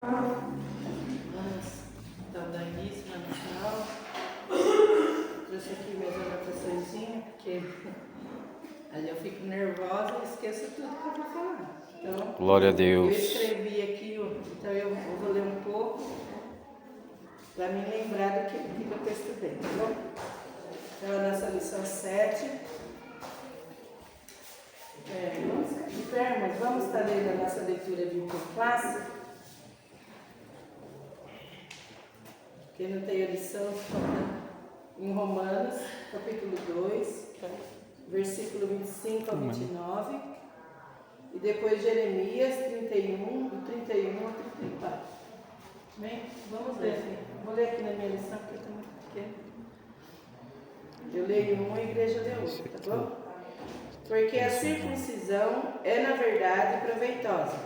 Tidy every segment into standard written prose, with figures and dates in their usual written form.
Vamos dar início na final. Trouxe aqui minhas anotaçõezinhas, porque ali eu fico nervosa e esqueço tudo que eu vou falar. Então, glória a Deus. eu escrevi aqui, então eu vou ler um pouco para me lembrar do que eu estudei, tá bom? Então, a nossa lição 7. Vamos estar lendo a nossa leitura bíblica clássica. Quem não tem a lição, em Romanos, capítulo 2, versículo 25 a 29, e depois Jeremias 31, do 31 ao 34. Bem, vamos ler. Vou ler aqui na minha lição, porque eu estou muito pequena. Eu leio um, a igreja lê outro, tá bom? Porque a circuncisão é, na verdade, proveitosa,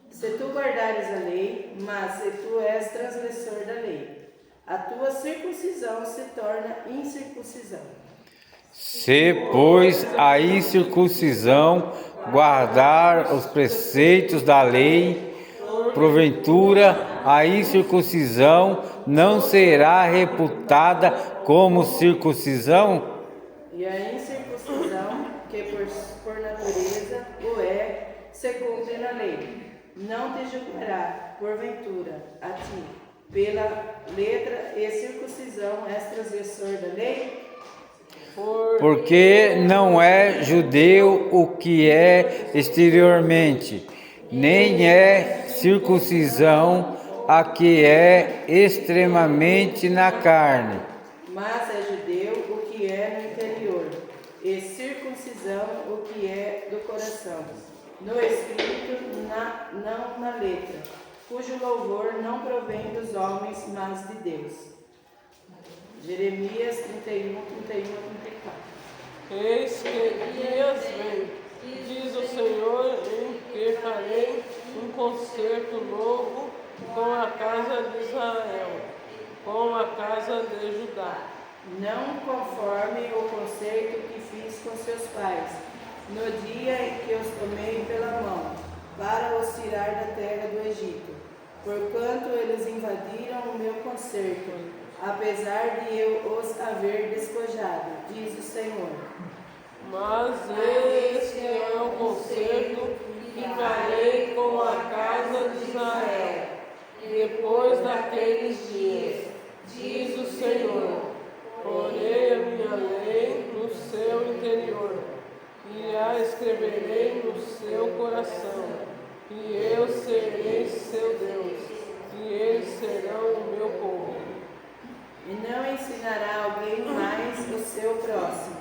se tu guardares a lei, mas se tu és transgressor da lei, a tua circuncisão se torna incircuncisão. Se, pois, a incircuncisão guardar os preceitos da lei, porventura a incircuncisão não será reputada como circuncisão? E a incircuncisão, que por natureza o é, se cumpre na lei, não te julgará, porventura, a ti, pela letra, e circuncisão és transgressor da lei? Porque não é judeu o que é exteriormente, nem é circuncisão a que é extremamente na carne. Mas é judeu o que é no interior, e circuncisão o que é do coração, no espírito, não na letra, cujo louvor não provém dos homens, mas de Deus. Jeremias 31, 31 a 34. Eis que dias vem, diz o Senhor, em que farei um concerto novo com a casa de Israel, com a casa de Judá. Não conforme o concerto que fiz com seus pais, no dia em que os tomei pela mão, para os tirar da terra do Egito, porquanto eles invadiram o meu concerto, apesar de eu os haver despojado, diz o Senhor. Mas este é o concerto que farei com a casa de Israel, depois daqueles dias, diz o Senhor. Porei a minha lei no seu interior, e a escreverei no seu coração, e eu serei seu Deus, e eles serão o meu povo. E não ensinará alguém mais o seu próximo,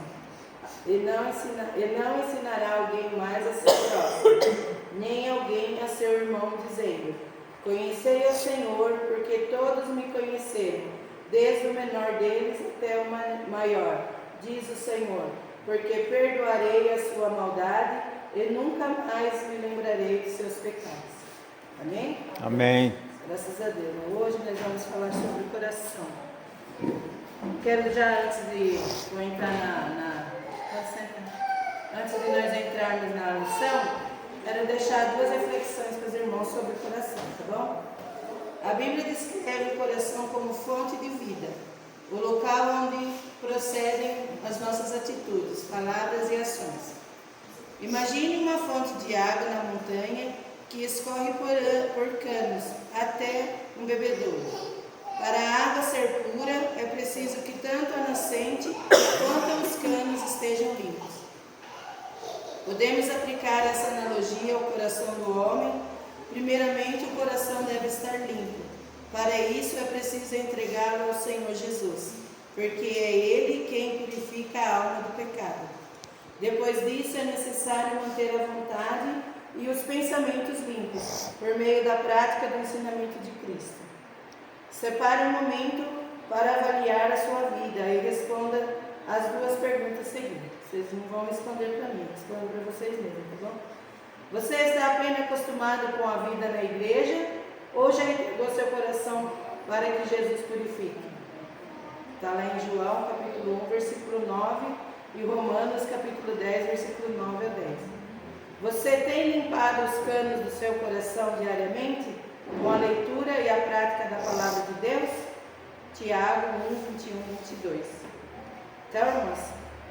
e não ensinará alguém mais a seu próximo, nem alguém a seu irmão, dizendo: conhecei o Senhor, porque todos me conheceram, desde o menor deles até o maior, diz o Senhor, porque perdoarei a sua maldade e nunca mais me lembrarei de seus pecados. Amém? Amém. Graças a Deus. Hoje nós vamos falar sobre o coração. Quero já, antes de eu entrar antes de nós entrarmos na lição, quero deixar duas reflexões para os irmãos sobre o coração, tá bom? A Bíblia descreve o coração como fonte de vida, o local onde procedem as nossas atitudes, palavras e ações. Imagine uma fonte de água na montanha que escorre por canos até um bebedouro. Para a água ser pura, é preciso que tanto a nascente quanto os canos estejam limpos. Podemos aplicar essa analogia ao coração do homem. Primeiramente, o coração deve estar limpo. Para isso, é preciso entregá-lo ao Senhor Jesus, porque é Ele quem purifica a alma do pecado. Depois disso, é necessário manter a vontade e os pensamentos limpos, por meio da prática do ensinamento de Cristo. Separe um momento para avaliar a sua vida e responda as duas perguntas seguintes. Vocês não vão responder para mim, respondam para vocês mesmos, tá bom? Você está apenas acostumado com a vida na igreja ou já entregou seu coração para que Jesus purifique? Está lá em João capítulo 1, versículo 9 e Romanos capítulo 10, versículo 9 a 10. Você tem limpado os canos do seu coração diariamente? com a leitura e a prática da palavra de Deus? Tiago 1, 21, 22. Então, irmãos,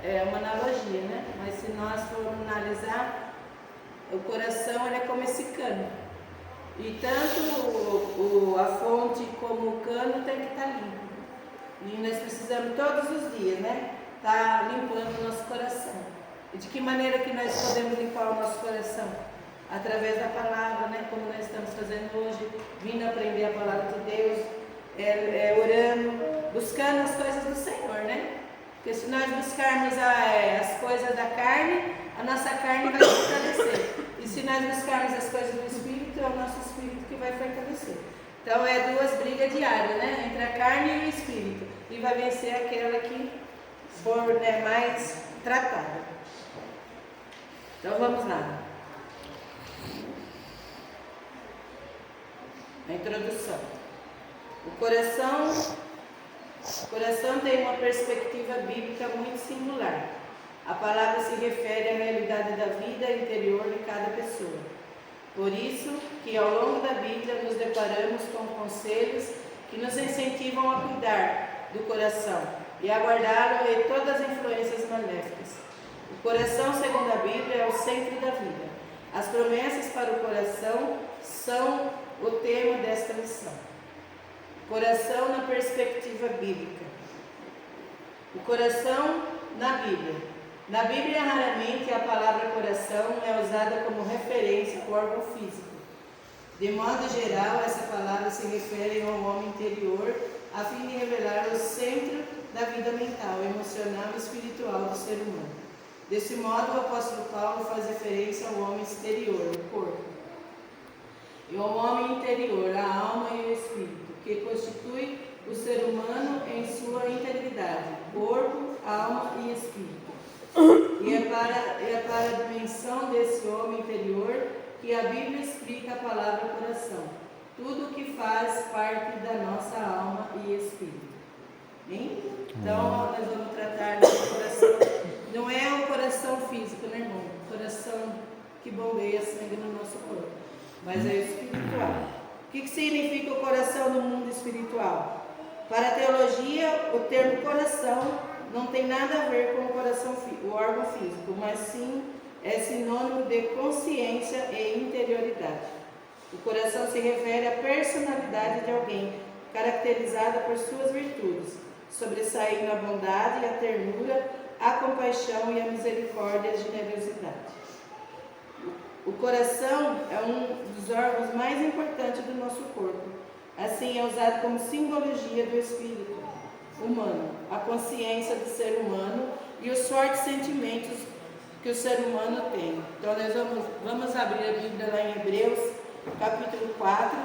é uma analogia, né? Mas se nós formos analisar, o coração ele é como esse cano. E tanto a fonte como o cano tem que estar limpo. E nós precisamos todos os dias, né? Estar limpando o nosso coração. E de que maneira que nós podemos limpar o nosso coração? Através da palavra, né? Como nós estamos fazendo hoje, vindo aprender a palavra de Deus, orando, buscando as coisas do Senhor, né? Porque se nós buscarmos as coisas da carne, a nossa carne vai se fortalecer. E se nós buscarmos as coisas do Espírito, é o nosso Espírito que vai fortalecer. Então é duas brigas diárias, né? Entre a carne e o Espírito. E vai vencer aquela que for, né, mais tratada. Então vamos lá. A introdução. O coração tem uma perspectiva bíblica muito singular. A palavra se refere à realidade da vida interior de cada pessoa. Por isso que ao longo da Bíblia nos deparamos com conselhos que nos incentivam a cuidar do coração e a guardá-lo de todas as influências maléficas. O coração, segundo a Bíblia, é o centro da vida. As promessas para o coração são o tema desta lição. Coração na perspectiva bíblica. O coração na Bíblia. Na Bíblia, raramente a palavra coração é usada como referência ao órgão físico. De modo geral, essa palavra se refere ao homem interior, a fim de revelar o centro da vida mental, emocional e espiritual do ser humano. Desse modo, o apóstolo Paulo faz referência ao homem exterior, o corpo, e ao homem interior, a alma e o espírito, que constitui o ser humano em sua integridade, corpo, alma e espírito. E é para a dimensão desse homem interior que a Bíblia explica a palavra coração, tudo o que faz parte da nossa alma e espírito. Hein? Então, nós vamos tratar do coração. Não é o coração físico, né, irmão? O coração que bombeia sangue no nosso corpo, mas é o espiritual. O que significa o coração no mundo espiritual? Para a teologia, o termo coração não tem nada a ver com o coração, o órgão físico, mas sim é sinônimo de consciência e interioridade. O coração se refere à personalidade de alguém, caracterizada por suas virtudes, sobressaindo a bondade, a ternura, a compaixão e a misericórdia e a generosidade. O coração é um dos órgãos mais importantes do nosso corpo. Assim, é usado como simbologia do espírito humano, a consciência do ser humano e os fortes sentimentos que o ser humano tem. Então, nós vamos abrir a Bíblia lá em Hebreus, capítulo 4,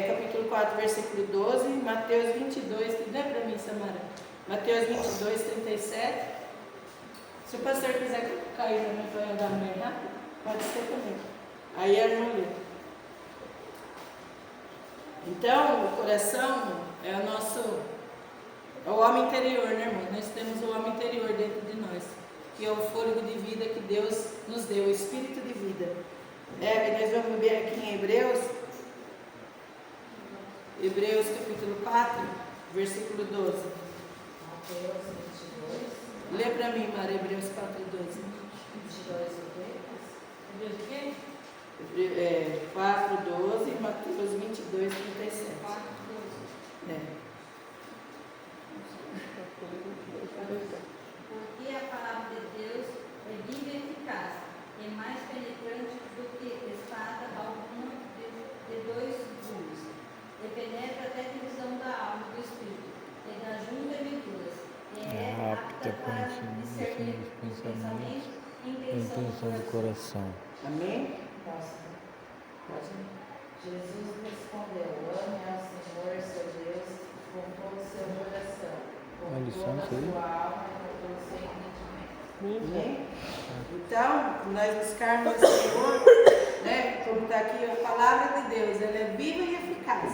capítulo 4, versículo 12, Mateus 22, lê para mim, Samara, Mateus 22, 37. Se o pastor quiser cair na minha para andar meio rápido, pode ser também. Aí a irmã lê. Então, o coração é o homem interior, né, irmão? Nós temos o homem interior dentro de nós, que é o fôlego de vida que Deus nos deu, o espírito de vida. Nós vamos ver aqui em Hebreus capítulo 4, versículo 12. Mateus 22. Lê para mim, Mara, Hebreus 4, 12. 22, Hebreus o quê? 4, 12, Mateus 22, 37. 4, 12. Porque a palavra de Deus é viva e eficaz, é mais penetrante do que espada alguma de dois gumes, e penetra até a divisão da alma e do espírito, e da junta e medulas, e é apta para discernir os pensamentos e intenção do coração. Amém? Jesus respondeu: ame ao Senhor seu Deus com todo o seu coração, com toda a sua alma e com todo o seu entendimento. Amém? Então, nós buscarmos o Senhor, né, como está aqui, a palavra de Deus, ela é viva e eficaz.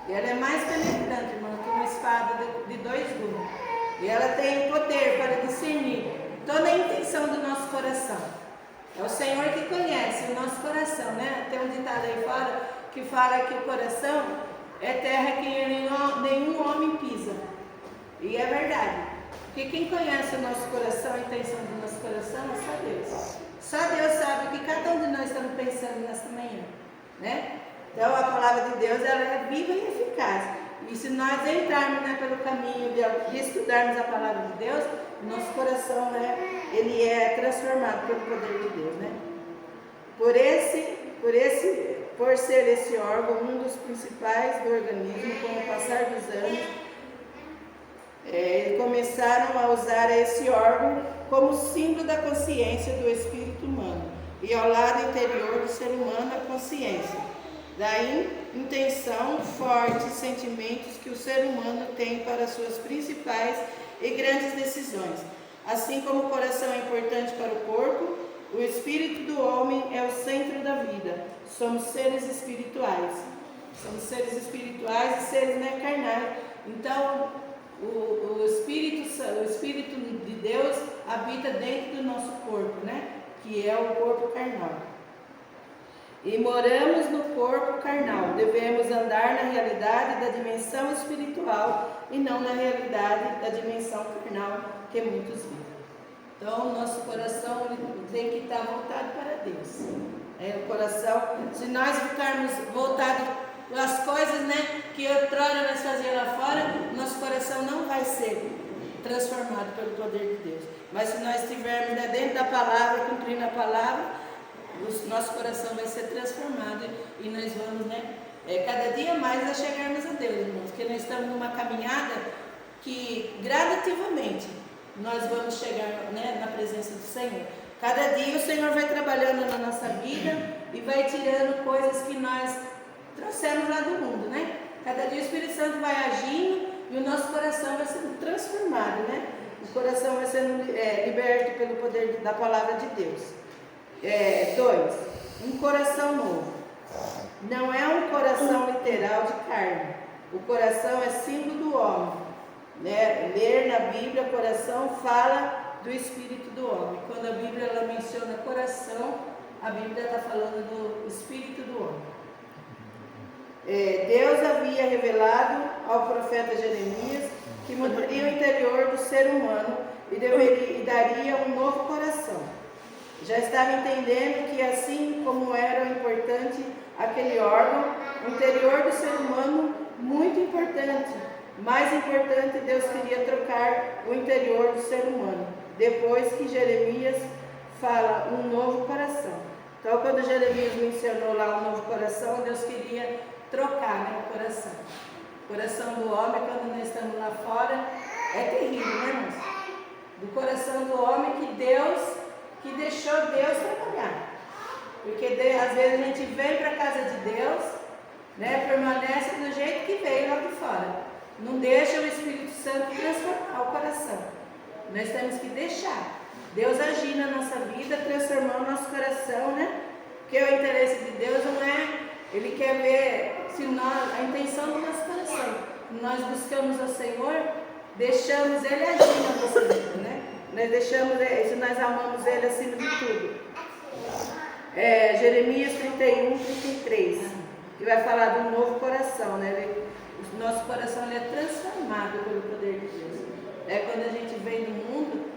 E ela é mais penetrante, irmão, que uma espada de dois gumes. E ela tem o poder para discernir toda a intenção do nosso coração. É o Senhor que conhece o nosso coração, né? Tem um ditado aí fora que fala que o coração é terra que nenhum homem pisa. E é verdade. Porque quem conhece o nosso coração, a intenção do nosso coração, é só Deus. Só Deus sabe o que cada um de nós estamos pensando nesta manhã, né? Então a palavra de Deus, ela é viva e eficaz. E se nós entrarmos, né, pelo caminho de estudarmos a palavra de Deus, nosso coração, né, ele é transformado pelo poder de Deus, né? Por ser esse órgão um dos principais do organismo, com o passar dos anos, começaram a usar esse órgão como símbolo da consciência do espírito humano e ao lado interior do ser humano a consciência. Daí, intenção, fortes sentimentos que o ser humano tem para suas principais e grandes decisões. Assim como o coração é importante para o corpo, o espírito do homem é o centro da vida. Somos seres espirituais. Somos seres espirituais e seres, né, carnais. Então, o Espírito de Deus habita dentro do nosso corpo, né? Que é o corpo carnal. E moramos no corpo carnal. Devemos andar na realidade da dimensão espiritual e não na realidade da dimensão carnal que muitos vivem. Então, o nosso coração tem que estar voltado para Deus. O coração, se nós ficarmos voltados às coisas, né, que outrora nós fazíamos lá fora, nosso coração não vai ser transformado pelo poder de Deus. Mas se nós estivermos, né, dentro da palavra, cumprindo a palavra, o nosso coração vai ser transformado e nós vamos, né, cada dia mais a chegarmos a Deus, irmãos, porque nós estamos numa caminhada que gradativamente nós vamos chegar, né, na presença do Senhor. Cada dia o Senhor vai trabalhando na nossa vida e vai tirando coisas que nós trouxemos lá do mundo, né? Cada dia o Espírito Santo vai agindo e o nosso coração vai sendo transformado, né? O coração vai sendo liberto pelo poder da palavra de Deus. 2. Um coração novo. Não é um coração literal de carne. O coração é símbolo do homem, né? Ler na Bíblia, coração fala do espírito do homem. Quando a Bíblia ela menciona coração, a Bíblia está falando do espírito do homem. Deus havia revelado ao profeta Jeremias que mudaria o interior do ser humano e daria um novo coração. Já estava entendendo que assim como era importante aquele órgão, o interior do ser humano, muito importante, mais importante, Deus queria trocar o interior do ser humano, depois que Jeremias fala um novo coração. Então quando Jeremias mencionou lá um novo coração, Deus queria trocar, né, o coração. O coração do homem, quando nós estamos lá fora, é terrível, né, irmãos? Do coração do homem que deixou Deus trabalhar. Porque às vezes a gente vem para a casa de Deus, né, permanece do jeito que veio lá de fora. Não deixa o Espírito Santo transformar o coração. Nós temos que deixar Deus agir na nossa vida, transformar o nosso coração, né? Porque o interesse de Deus não é, Ele quer ver se a intenção do nosso coração. Nós buscamos o Senhor, deixamos Ele agir na nossa vida, né? Nós deixamos, se nós amamos Ele acima de tudo. Jeremias 31, 33, que vai falar do novo coração, né? O nosso coração ele é transformado pelo poder de Deus. Quando a gente vem do mundo,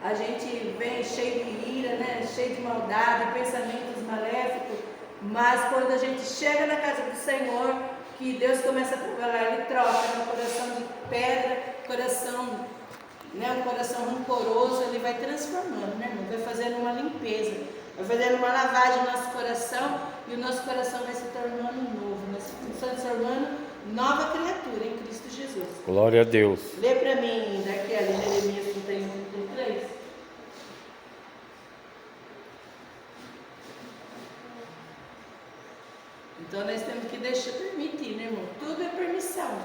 a gente vem cheio de ira, né? Cheio de maldade, pensamentos maléficos, mas quando a gente chega na casa do Senhor, que Deus começa a trabalhar, Ele troca, né? Um coração de pedra, coração, né? Um coração rancoroso, Ele vai transformando, né, irmão? Vai fazendo uma limpeza, vai fazendo uma lavagem no nosso coração e o nosso coração vai se tornando novo, vai se transformando nova criatura em Cristo Jesus. Glória a Deus. Lê para mim daqui a Jeremias 31, 33. Então nós temos que permitir, né, irmão? Tudo é permissão.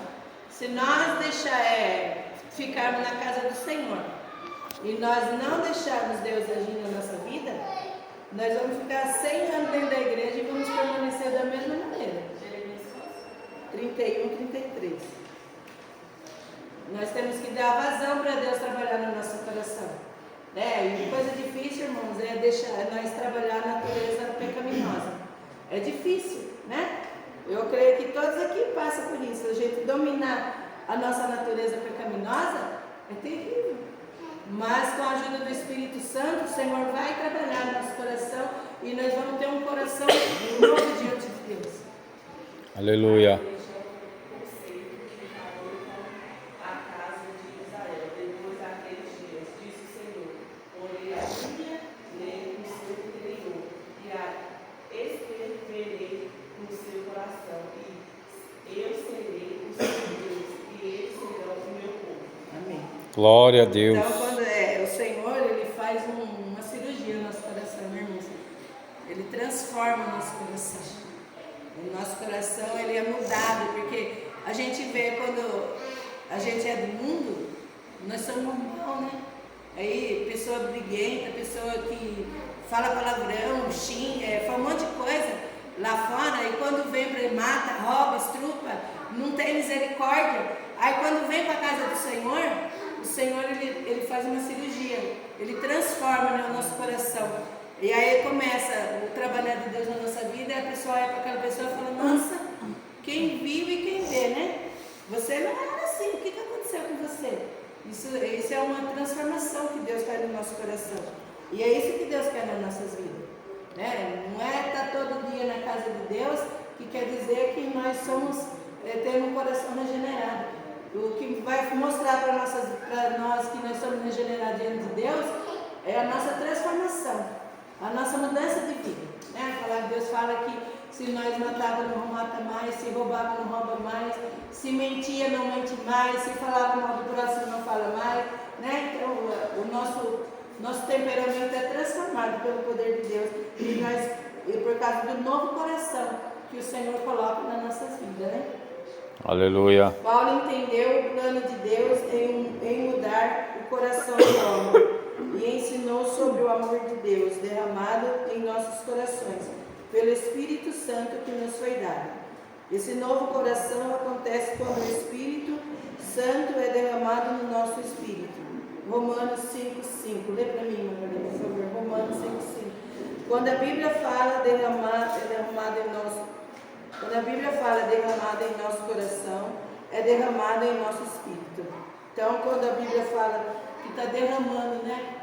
Se nós ficarmos na casa do Senhor e nós não deixarmos Deus agir na nossa vida, nós vamos ficar 100 anos dentro da igreja e vamos permanecer da mesma maneira. 31, 33. Nós temos que dar vazão para Deus trabalhar no nosso coração. E coisa difícil, irmãos, é deixar nós trabalhar a natureza pecaminosa. É difícil, né? Eu creio que todos aqui passam por isso. A gente dominar a nossa natureza pecaminosa é terrível. Mas com a ajuda do Espírito Santo, o Senhor vai trabalhar no nosso coração e nós vamos ter um coração novo diante de Deus. Aleluia. Glória a Deus. Então, quando o Senhor, Ele faz uma cirurgia no nosso coração, né, irmãos? Ele transforma o nosso coração. O nosso coração, ele é mudado, porque a gente vê quando a gente é do mundo, nós somos normal, né? Aí, pessoa briguenta, pessoa que fala palavrão, xinga, fala um monte de coisa lá fora, e quando vem para ele, mata, rouba, estrupa, não tem misericórdia. Aí, quando vem para a casa do Senhor, o Senhor, ele faz uma cirurgia, ele transforma, né, o nosso coração. E aí começa o trabalhar de Deus na nossa vida, e a pessoa olha para aquela pessoa e fala, nossa, quem vive e quem vê, né? Você não era assim, o que aconteceu com você? Isso é uma transformação que Deus faz no nosso coração. E é isso que Deus quer nas nossas vidas. Né? Não é estar todo dia na casa de Deus, que quer dizer que nós somos, temos um coração regenerado. O que vai mostrar para nós que nós somos regenerados diante de Deus é a nossa transformação, a nossa mudança de vida. Né? A palavra de Deus fala que se nós matávamos, não mata mais, se roubava, não rouba mais, se mentia, não mente mais, se falava mal do próximo, não fala mais. Né? Então, o nosso temperamento é transformado pelo poder de Deus e por causa do novo coração que o Senhor coloca nas nossas vidas. Né? Aleluia. Paulo entendeu o plano de Deus em mudar o coração do homem e ensinou sobre o amor de Deus derramado em nossos corações, pelo Espírito Santo que nos foi dado. Esse novo coração acontece quando o Espírito Santo é derramado no nosso espírito. Romanos 5,5. Lê para mim, Maria, por favor. Romanos 5,5. Quando a Bíblia fala Quando a Bíblia fala derramada em nosso coração, é derramada em nosso espírito. Então, quando a Bíblia fala que está derramando, né,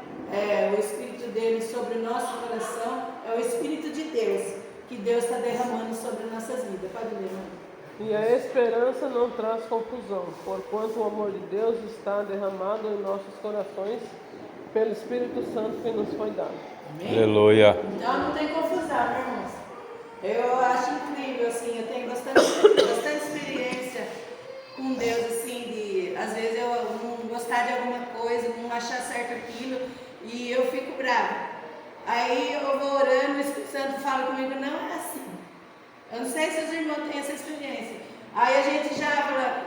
o Espírito dele sobre o nosso coração, é o Espírito de Deus, que Deus está derramando sobre nossas vidas. Pode ler, mãe. E a esperança não traz confusão, porquanto o amor de Deus está derramado em nossos corações pelo Espírito Santo que nos foi dado. Amém? Aleluia. Então não tem confusão, né, irmãos? Eu acho incrível, assim, eu tenho bastante experiência com Deus, assim, às vezes eu não gostar de alguma coisa, não achar certo aquilo, e eu fico brava. Aí eu vou orando, o Espírito Santo fala comigo, não é assim. Eu não sei se os irmãos têm essa experiência. Aí a gente já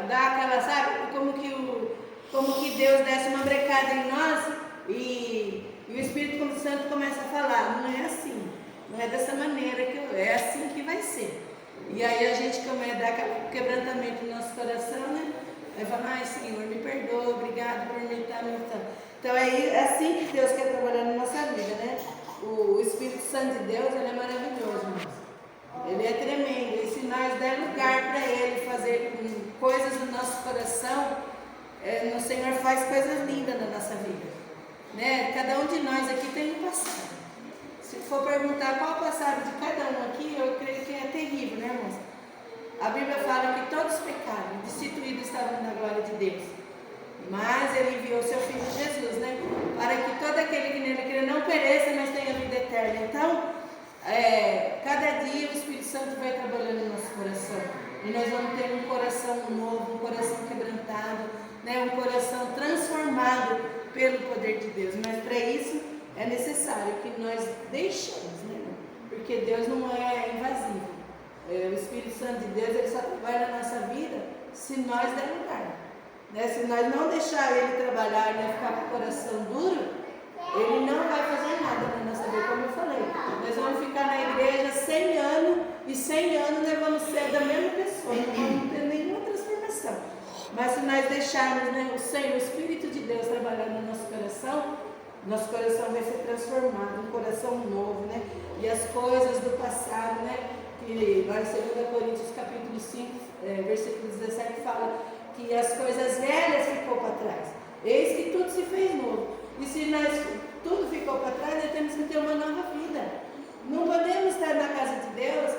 dá aquela, sabe, como que Deus desce uma brecada em nós e o Espírito Santo começa a falar, não é assim, não é dessa maneira, é assim que vai ser. E aí a gente começa a dar aquele quebrantamento no nosso coração, né? Aí fala, ai Senhor, me perdoa, obrigado por me estar. Então é assim que Deus quer trabalhar na nossa vida, né? O Espírito Santo de Deus, ele é maravilhoso, irmãos. Ele é tremendo, e se nós der lugar para Ele fazer coisas no nosso coração, o Senhor faz coisas lindas na nossa vida. Né? Cada um de nós aqui tem um passado. Se for perguntar qual é o passado de cada um aqui, eu creio que é terrível, né, irmãos? A Bíblia fala que todos pecaram, destituídos estavam na glória de Deus. Mas Ele enviou seu Filho Jesus, né? Para que todo aquele que nele crê não pereça, mas tenha vida eterna. Então, cada dia o Espírito Santo vai trabalhando no nosso coração e nós vamos ter um coração novo, um coração quebrantado, né? Um coração transformado pelo poder de Deus. Mas para isso é necessário que nós deixemos, né? Porque Deus não é invasivo. O Espírito Santo de Deus, ele só trabalha na nossa vida se nós der lugar, né? Se nós não deixar ele trabalhar e né, ficar com o coração duro, ele não vai fazer nada na nossa vida, como eu falei. Nós vamos ficar na igreja 100 anos e 100 anos nós vamos ser da mesma pessoa, não vamos ter nenhuma transformação. Mas se nós deixarmos, né, o Senhor, o Espírito de Deus trabalhar no nosso coração, Nosso coração vai ser transformado, um coração novo, né? E as coisas do passado, né? Que lá em 2 Coríntios capítulo 5, versículo 17, fala que as coisas velhas ficou para trás. Eis que tudo se fez novo. E se tudo ficou para trás, nós temos que ter uma nova vida. Não podemos estar na casa de Deus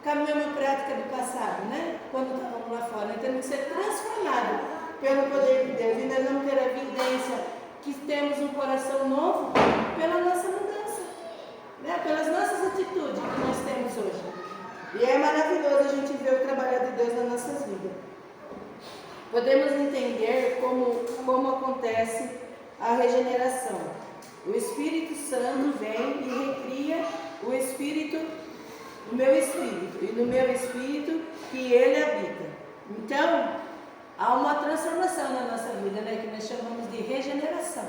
com a mesma prática do passado, né? Quando estávamos lá fora. Nós temos que ser transformados pelo poder de Deus. E nós vamos ter a evidência que temos um coração novo pela nossa mudança, né? Pelas nossas atitudes que nós temos hoje. E é maravilhoso a gente ver o trabalho de Deus nas nossas vidas. Podemos entender como acontece a regeneração. O Espírito Santo vem e recria o Espírito, o meu Espírito, e no meu Espírito que Ele habita. Então, há uma transformação na nossa vida, né, que nós chamamos de regeneração.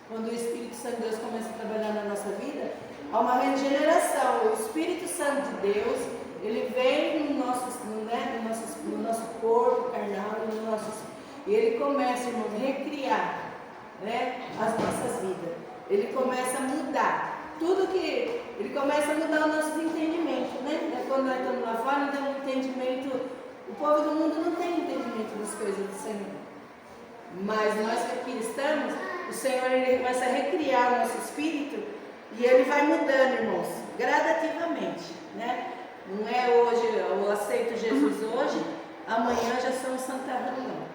Quando o Espírito Santo de Deus começa a trabalhar na nossa vida, há uma regeneração. O Espírito Santo de Deus, ele vem no nosso corpo carnal, e ele começa, irmãos, a recriar, né, as nossas vidas. Ele começa a mudar. Ele começa a mudar os nossos entendimentos, né? Quando nós estamos lá fora, nós temos um entendimento. O povo do mundo não tem entendimento das coisas do Senhor. Mas nós que aqui estamos, o Senhor ele começa a recriar o nosso espírito e ele vai mudando, irmãos, gradativamente, né? Não é hoje, eu aceito Jesus hoje, amanhã já sou um santarrão, não.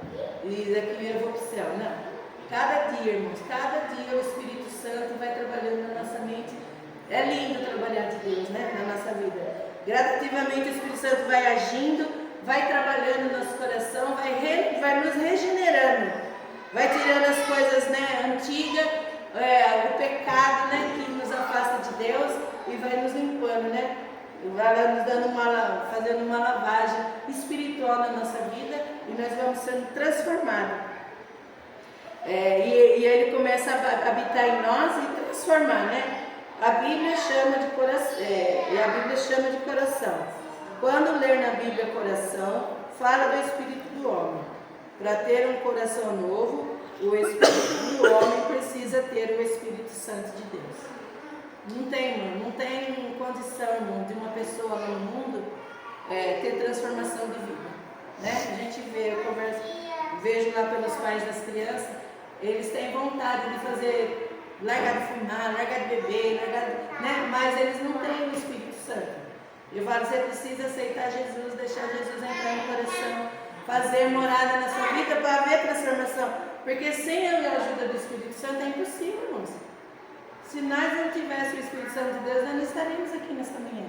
E daqui eu vou para o céu, não. Cada dia, irmãos, cada dia o Espírito Santo vai trabalhando na nossa mente. É lindo trabalhar de Deus, né, na nossa vida. Gradativamente o Espírito Santo vai agindo, vai trabalhando no nosso coração, vai nos regenerando, vai tirando as coisas, né, antigas, o pecado, né, que nos afasta de Deus e vai nos limpando, né, vai nos dando fazendo uma lavagem espiritual na nossa vida e nós vamos sendo transformados. E ele começa a habitar em nós e transformar, né? A Bíblia chama de coração. Quando ler na Bíblia coração, fala do espírito do homem. Para ter um coração novo, o espírito do homem precisa ter o Espírito Santo de Deus. Não tem condição, irmão, de uma pessoa no mundo ter transformação de vida, né? A gente vejo lá pelos pais das crianças. Eles têm vontade de fazer, largar de fumar, largar de beber, né? Mas eles não têm o Espírito Santo. Eu falo, você precisa aceitar Jesus, deixar Jesus entrar no coração, fazer morada na sua vida para haver transformação. Porque sem a ajuda do Espírito Santo é impossível, irmãos. Se nós não tivéssemos o Espírito Santo de Deus, nós não estaríamos aqui nesta manhã.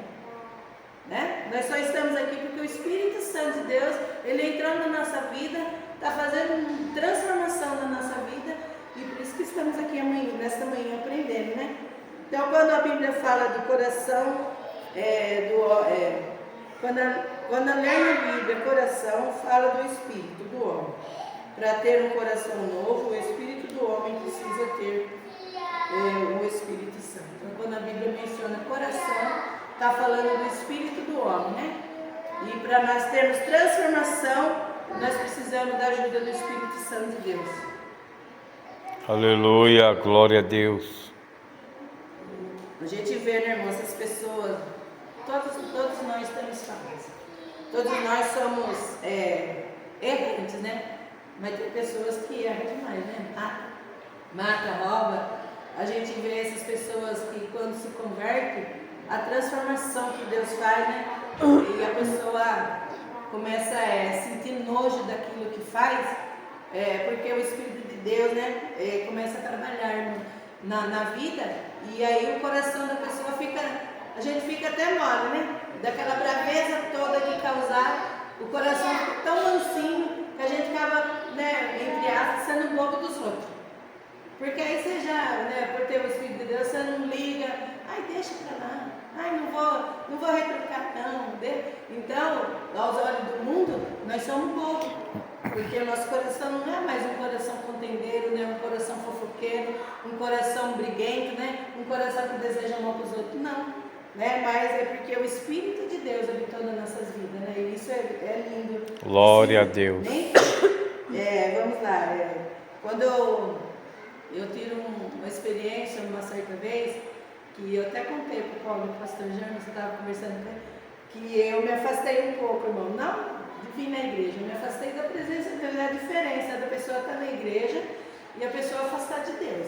Né? Nós só estamos aqui porque o Espírito Santo de Deus, ele entrou na nossa vida, está fazendo transformação na nossa vida e por isso que estamos aqui nesta manhã aprendendo, né? Então, quando a Bíblia fala do coração, quando a lê na Bíblia coração, fala do Espírito do homem. Para ter um coração novo, o Espírito do homem precisa ter o Espírito Santo. Então, quando a Bíblia menciona coração, está falando do Espírito do homem, né? E para nós termos transformação, nós precisamos da ajuda do Espírito Santo de Deus. Aleluia, glória a Deus. A gente vê, né, irmão, essas pessoas, todos nós temos falhas. Todos nós somos errantes, né? Mas tem pessoas que erram demais, né? Mata, rouba. A gente vê essas pessoas que quando se convertem, a transformação que Deus faz, né? E a pessoa começa a sentir nojo daquilo que faz, porque o Espírito de Deus, né, começa a trabalhar na vida, e aí o coração da pessoa a gente fica até mole, né? Daquela braveza toda de causar, o coração fica tão mansinho que a gente acaba, né, entre aspas, sendo bobo dos outros. Porque aí você já, né, por ter o Espírito de Deus, você não liga, deixa pra lá. Não vou retrucar não. Então, aos olhos do mundo, nós somos bobos. Porque o nosso coração não é mais um coração contendeiro, né? Um coração fofoqueiro, um coração briguento, né? Um coração que deseja mal para os outros. Não. Né? Mas é porque o Espírito de Deus habitou nas nossas vidas, né? E isso é lindo. Glória a Deus. Vamos lá. Quando eu tiro uma experiência uma certa vez, que eu até contei para o Paulo, o pastor Jânio, você estava conversando com ele, que eu me afastei um pouco, irmão, não de vir na igreja, eu me afastei da presença de Deus, é a diferença da pessoa estar na igreja e a pessoa afastar de Deus.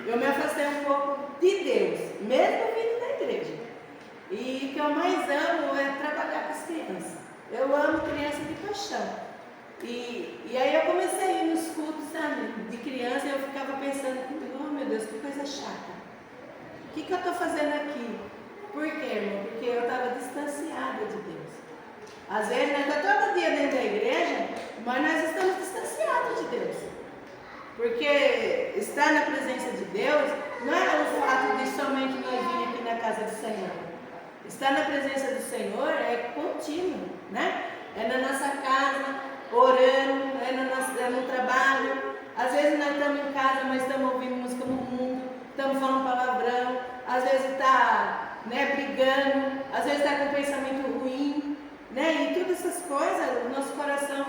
Eu me afastei um pouco de Deus, mesmo vindo da igreja. E o que eu mais amo é trabalhar com as crianças. Eu amo criança de paixão. E aí eu comecei a ir nos cultos, sabe, de criança, e eu ficava pensando comigo, oh meu Deus, que coisa chata. O que eu estou fazendo aqui? Por quê, irmão? Porque eu estava distanciada de Deus. Às vezes nós estamos todo dia dentro da igreja, mas nós estamos distanciados de Deus. Porque estar na presença de Deus não é o fato de somente nós vir aqui na casa do Senhor. Estar na presença do Senhor é contínuo, né? É na nossa casa, orando, é no trabalho. Às vezes nós estamos em casa, mas estamos ouvindo música no mundo, estamos falando palavrão, às vezes está, né, brigando, às vezes está com pensamento ruim, né? E todas essas coisas, o nosso coração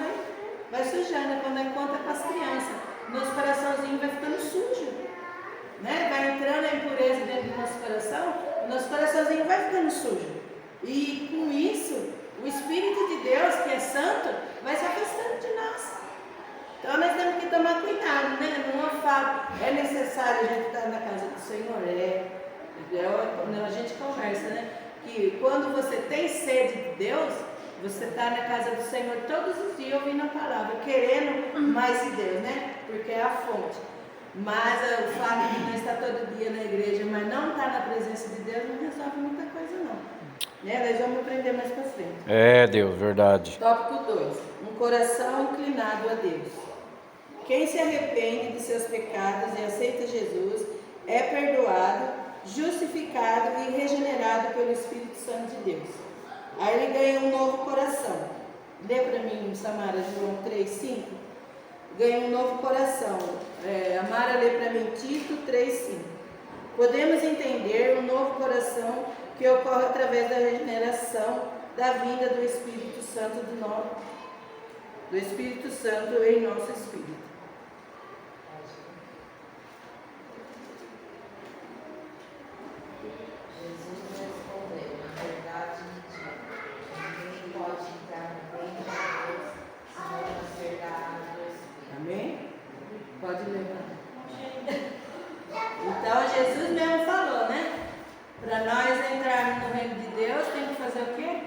vai sujando. Quando é conta para as crianças, nosso coraçãozinho vai ficando sujo, né? Vai entrando a impureza dentro do nosso coração, o nosso coraçãozinho vai ficando sujo. E com isso, o Espírito de Deus, que é santo, vai se afastando de nós. Então nós temos que tomar cuidado, né? Não falo, é necessário a gente estar na casa do Senhor? A gente conversa, né? Que quando você tem sede de Deus, você está na casa do Senhor todos os dias ouvindo a palavra, querendo mais de Deus, né? Porque é a fonte. Mas o fato de não estar todo dia na igreja, mas não estar na presença de Deus, não resolve muita coisa não. Né? Nós vamos aprender mais para frente. É, Deus, verdade. Tópico 2. Um coração inclinado a Deus. Quem se arrepende de seus pecados e aceita Jesus é perdoado, justificado e regenerado pelo Espírito Santo de Deus. Aí ele ganha um novo coração. Lê para mim, Samara, João 3,5. Ganha um novo coração. A Mara lê para mim Tito 3,5. Podemos entender um novo coração que ocorre através da regeneração da vinda do Espírito Santo do Espírito Santo em nosso espírito. Jesus respondeu, na verdade lhe digo, ninguém pode entrar no reino de Deus se não nascer da água do Espírito. Amém? Pode levar. Então Jesus mesmo falou, né? Para nós entrarmos no reino de Deus, tem que fazer o quê?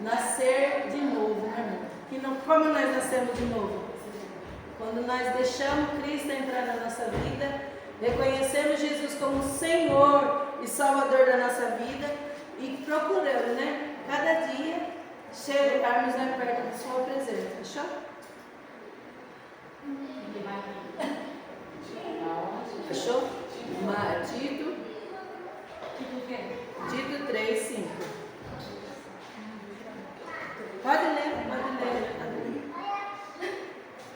Nascer de novo, né, irmão? Como nós nascemos de novo? Quando nós deixamos Cristo entrar na nossa vida, reconhecemos Jesus como Senhor e Salvador da nossa vida e procuramos, né? Cada dia chegarmos perto da sua presença. Fechou? Fechou? Tito 3,5. Pode ler.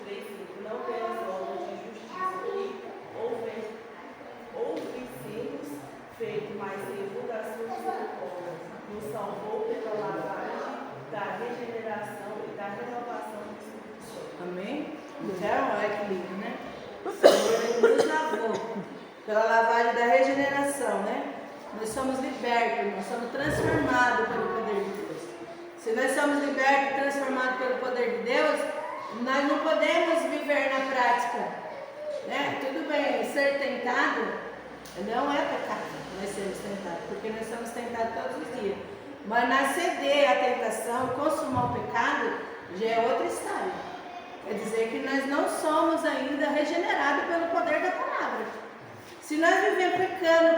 3:5. Não pelas obras de justiça que ouvimos feito, mas segundo as suas obras, nos salvou pela lavagem da regeneração e da renovação do Espírito Santo. Amém? Então, olha que lindo, né? O Senhor nos lavou pela lavagem da regeneração, né? Nós somos libertos, nós somos transformados pelo poder de Deus. Se nós somos libertos e transformados pelo poder de Deus, nós não podemos viver na prática, né? Tudo bem, ser tentado não é pecado, nós sermos tentados, porque nós somos tentados todos os dias. Mas nós ceder à tentação, consumar o pecado, já é outra história. Quer dizer que nós não somos ainda regenerados pelo poder da palavra. Se nós vivemos pecando,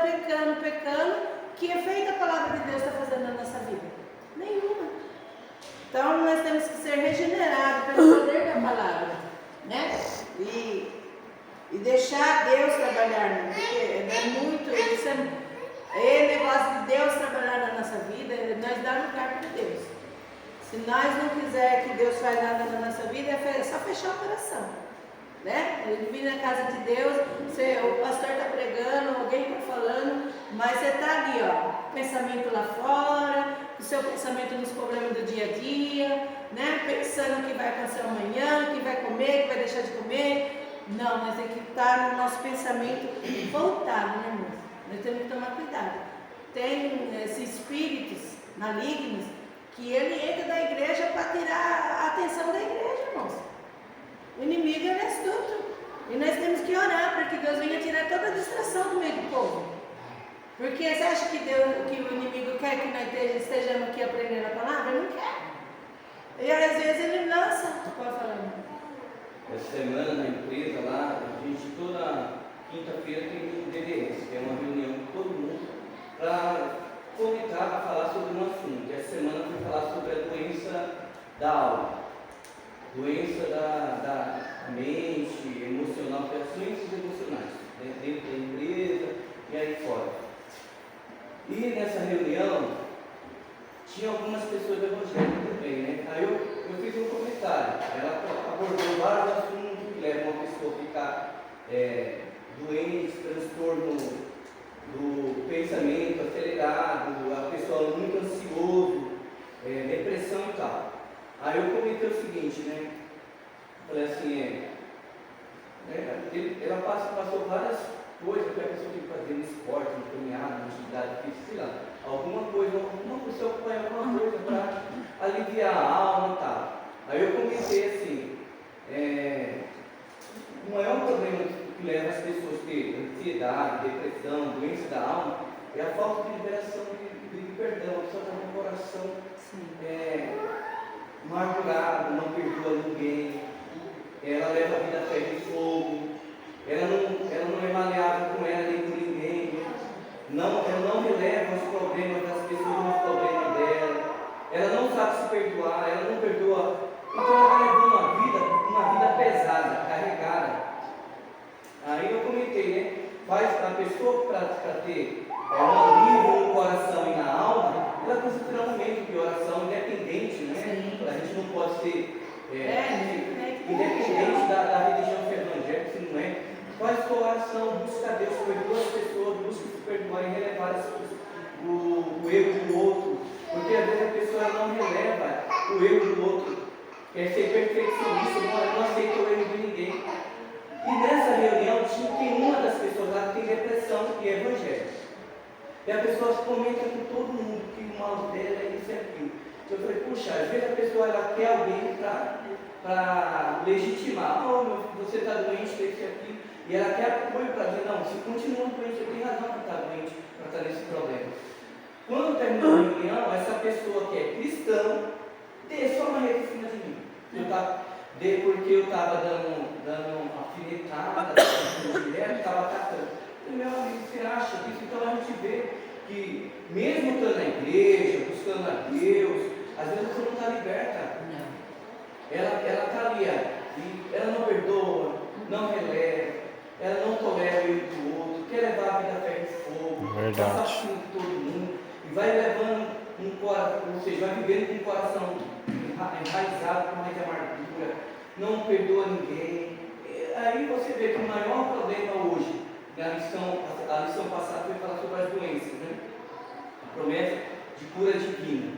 que efeito a palavra de Deus está fazendo na nossa vida? Nenhuma. Então nós temos que ser regenerados pelo poder da palavra, né? E deixar Deus trabalhar, porque é muito, isso é negócio de Deus trabalhar na nossa vida, nós dar lugar para Deus. Se nós não quiser que Deus faça nada na nossa vida, é só fechar o coração, né? Ele vir na casa de Deus, o pastor está pregando, alguém está falando, mas você está ali, ó, pensamento lá fora, o seu pensamento nos problemas do dia a dia, né? Pensando o que vai acontecer amanhã, o que vai comer, o que vai deixar de comer, Não, nós temos que estar no nosso pensamento voltado, né, irmãos? Nós temos que tomar cuidado. Tem esses espíritos malignos que ele entra da igreja para tirar a atenção da igreja, irmãos. O inimigo é astuto. E nós temos que orar para que Deus venha tirar toda a distração do meio do povo. Porque você acha que o inimigo quer que nós estejamos aqui aprendendo a palavra? Ele não quer. E às vezes ele lança. Pode falar. Essa semana na empresa lá, a gente toda quinta-feira tem um DDS, que é uma reunião com todo mundo, para fomentar a falar sobre um assunto. Essa semana eu fui falar sobre a doença da alma, doença da mente, emocional, as doenças emocionais, né, dentro da empresa e aí fora. E nessa reunião, tinha algumas pessoas evangélicas também, né? Aí eu fiz um comentário. Ela abordou vários assuntos que levam uma pessoa a ficar doente, transtorno do pensamento acelerado, a pessoa muito ansioso, depressão e tal. Aí eu comentei o seguinte, né? Falei assim, ela passou várias coisas que a pessoa tem que fazer no esporte, no caminhada, na atividade física, sei lá. Alguma coisa, uma pessoa acompanha alguma coisa para aliviar a alma e tal. Aí eu comentei assim, o maior problema que leva as pessoas a ter ansiedade, depressão, doença da alma, é a falta de liberação de perdão. A pessoa está com o coração amargurado, não perdoa ninguém, ela leva a vida a ferro e fogo, ela não é maleável com ela nem com ninguém. Ela não releva os problemas das pessoas nos problemas dela, ela não sabe se perdoar, ela não perdoa, então ela está levando uma vida pesada, carregada. Aí eu comentei, né? Faz a pessoa para ter um alívio no coração e na alma, ela precisa ter um momento de oração independente, né? Sim. A gente não pode ser independente da religião evangélica, se não é. Faz sua oração, busca Deus, perdoa as pessoas, busca se perdoar e relevar o erro do outro. Porque às vezes a pessoa não releva o erro do outro, quer ser perfeccionista, não aceita o erro de ninguém. E nessa reunião tem uma das pessoas lá que tem depressão e é evangélica. E a pessoa comenta com todo mundo que o mal dela é isso e aquilo. Eu falei, puxa, às vezes a pessoa ela quer alguém para legitimar. Você está doente, tem isso e aquilo. E ela quer apoio para dizer, não, se continua doente, eu tenho razão para estar doente, para estar nesse problema. Quando terminou a reunião, essa pessoa que é cristã, desceu uma rede em cima de mim. Porque eu estava dando uma alfinetada, direto, estava atacando. E meu amigo, você acha disso? Então a gente vê que, mesmo estando na igreja, buscando a Deus, às vezes você não está liberta. Ela está ali, e ela não perdoa, não releva. Ela não tolera o erro do outro, quer levar a vida a ferro e fogo, passa assim de todo mundo, e vai levando um coração, ou seja, vai vivendo com um coração enraizado com mais de amargura, não perdoa ninguém. E aí você vê que o maior problema hoje, a lição passada foi falar sobre as doenças, né? A promessa de cura divina.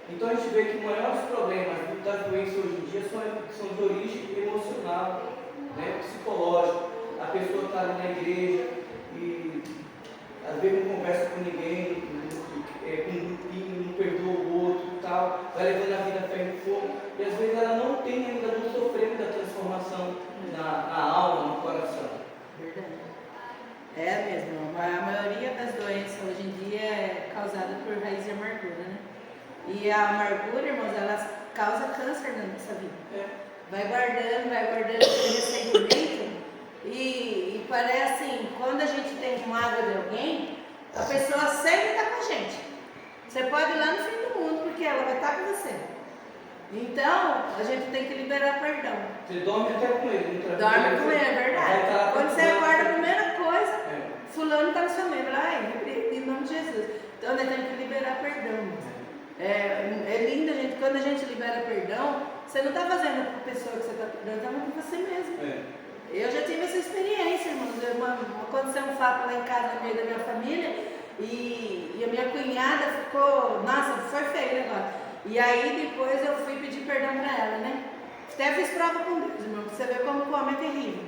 Então a gente vê que os maiores problemas das doenças hoje em dia são de origem emocional, né? Psicológica. A pessoa está ali na igreja e às vezes não conversa com ninguém, com um grupinho, não perdoa o outro e tal, vai levando a vida a ferro e fogo, e às vezes ela não tem ainda, não sofreu da transformação na alma, no coração. Verdade. É mesmo, a maioria das doenças hoje em dia é causada por raiz de amargura, né? E a amargura, irmãos, ela causa câncer na nossa vida. Vai guardando aquele ressentimento. E parece assim, quando a gente tem mágoa de alguém, a pessoa sempre está com a gente. Você pode ir lá no fim do mundo, porque ela vai estar com você. Então, a gente tem que liberar perdão. Você dorme até com ele, não dorme com ele, é verdade. Quando você acorda, a primeira coisa, fulano está na sua mente. Em nome de Jesus. Então, nós temos que liberar perdão. É lindo, gente, quando a gente libera perdão, você não está fazendo com a pessoa que você está perdendo, está fazendo com você mesmo. Eu já tive essa experiência, irmãos. Aconteceu um fato lá em casa, no meio da minha família, e a minha cunhada ficou, nossa, foi feio o negócio. E aí depois eu fui pedir perdão para ela, né? Até fiz prova com Deus, irmão, pra você ver como o homem é terrível.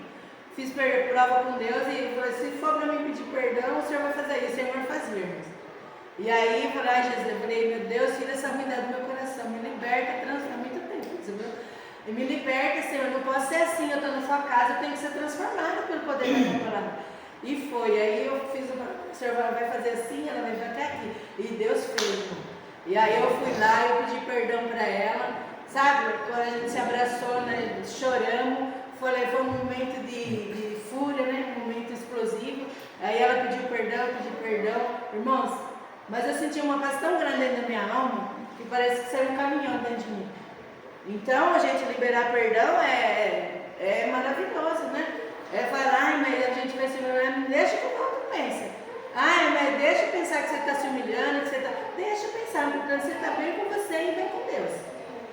fiz prova com Deus e falei, se for para mim pedir perdão, o Senhor vai fazer isso. O Senhor fazia, irmãos. E aí, eu falei, ai Jesus, eu falei, meu Deus, tira essa ruindade do meu coração, me liberta, transforma muito tempo, viu? E me liberta, Senhor, não posso ser assim, eu estou na sua casa, eu tenho que ser transformada pelo poder da tua palavra. E foi, aí eu fiz, o Senhor vai fazer assim, ela vai vir até aqui. E Deus fez. E aí eu fui lá, eu pedi perdão para ela, sabe? Quando a gente se abraçou, né, choramos, foi um momento de fúria, né, um momento explosivo. Aí ela pediu perdão, eu pedi perdão. Irmãos, mas eu senti uma paz tão grande dentro da minha alma, que parece que saiu um caminhão dentro de mim. Então, a gente liberar perdão é maravilhoso, né? É falar, ai, mas a gente vai se humilhar, deixa que o outro pense. Ai, mas deixa eu pensar que você está se humilhando, que você está... Deixa eu pensar, porque você está bem com você e bem com Deus.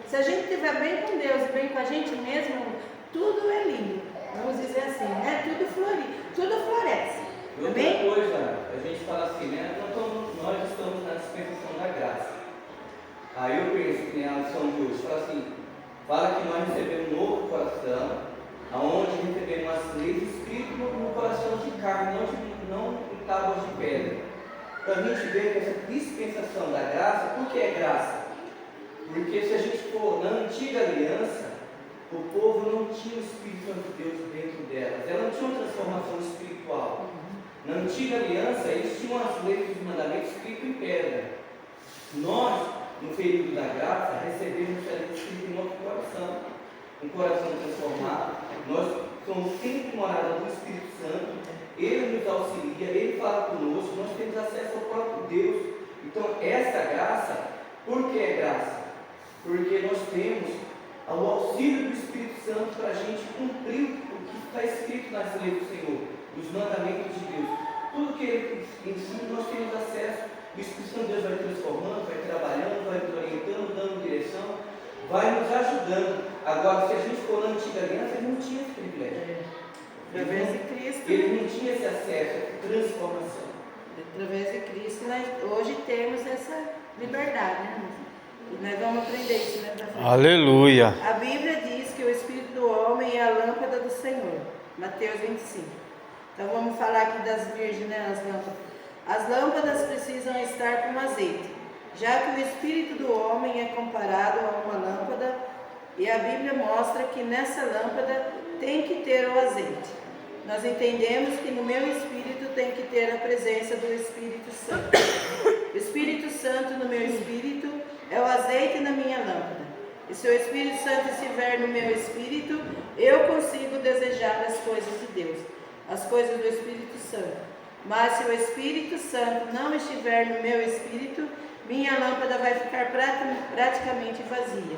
Se a gente estiver bem com Deus e bem com a gente mesmo, tudo é lindo. Vamos dizer assim, né? Tudo floresce. Outra coisa, a gente fala assim, né? Nós estamos na dispensação da graça. Aí eu penso que na lição de hoje, fala que nós recebemos um novo coração, aonde recebemos as leis escritas no coração de carne, não em tábuas de pedra. Para a gente ver que essa dispensação da graça, por que é graça? Porque se a gente for na antiga aliança, o povo não tinha o Espírito Santo de Deus dentro delas, ela não tinha uma transformação espiritual. Na antiga aliança, eles tinham as leis e os mandamentos escritos em pedra. Nós, no período da graça, recebemos a lei escrita em nosso coração, um coração transformado. Nós somos sempre morada do Espírito Santo, Ele nos auxilia, Ele fala conosco, nós temos acesso ao próprio Deus. Então, essa graça, por que é graça? Porque nós temos o auxílio do Espírito Santo para a gente cumprir o que está escrito nas leis do Senhor, os mandamentos de Deus. Tudo que Ele ensina, nós temos acesso. O Espírito Santo de Deus vai transformando, vai trabalhando, vai nos orientando, dando direção, vai nos ajudando. Agora, se a gente for na antiga aliança, ele não tinha esse privilégio. Através de Cristo. Ele não tinha esse acesso, essa transformação. Através de Cristo, nós hoje temos essa liberdade, né, irmãos? E nós vamos aprender isso, né? Aleluia. A Bíblia diz que o Espírito do homem é a lâmpada do Senhor. Mateus 25. Então vamos falar aqui das virgens, né? As lâmpadas. As lâmpadas precisam estar com azeite, já que o Espírito do homem é comparado a uma lâmpada, e a Bíblia mostra que nessa lâmpada tem que ter o azeite. Nós entendemos que no meu espírito tem que ter a presença do Espírito Santo. O Espírito Santo no meu espírito é o azeite na minha lâmpada. E se o Espírito Santo estiver no meu espírito, eu consigo desejar as coisas de Deus, as coisas do Espírito Santo. Mas se o Espírito Santo não estiver no meu espírito, minha lâmpada vai ficar praticamente vazia.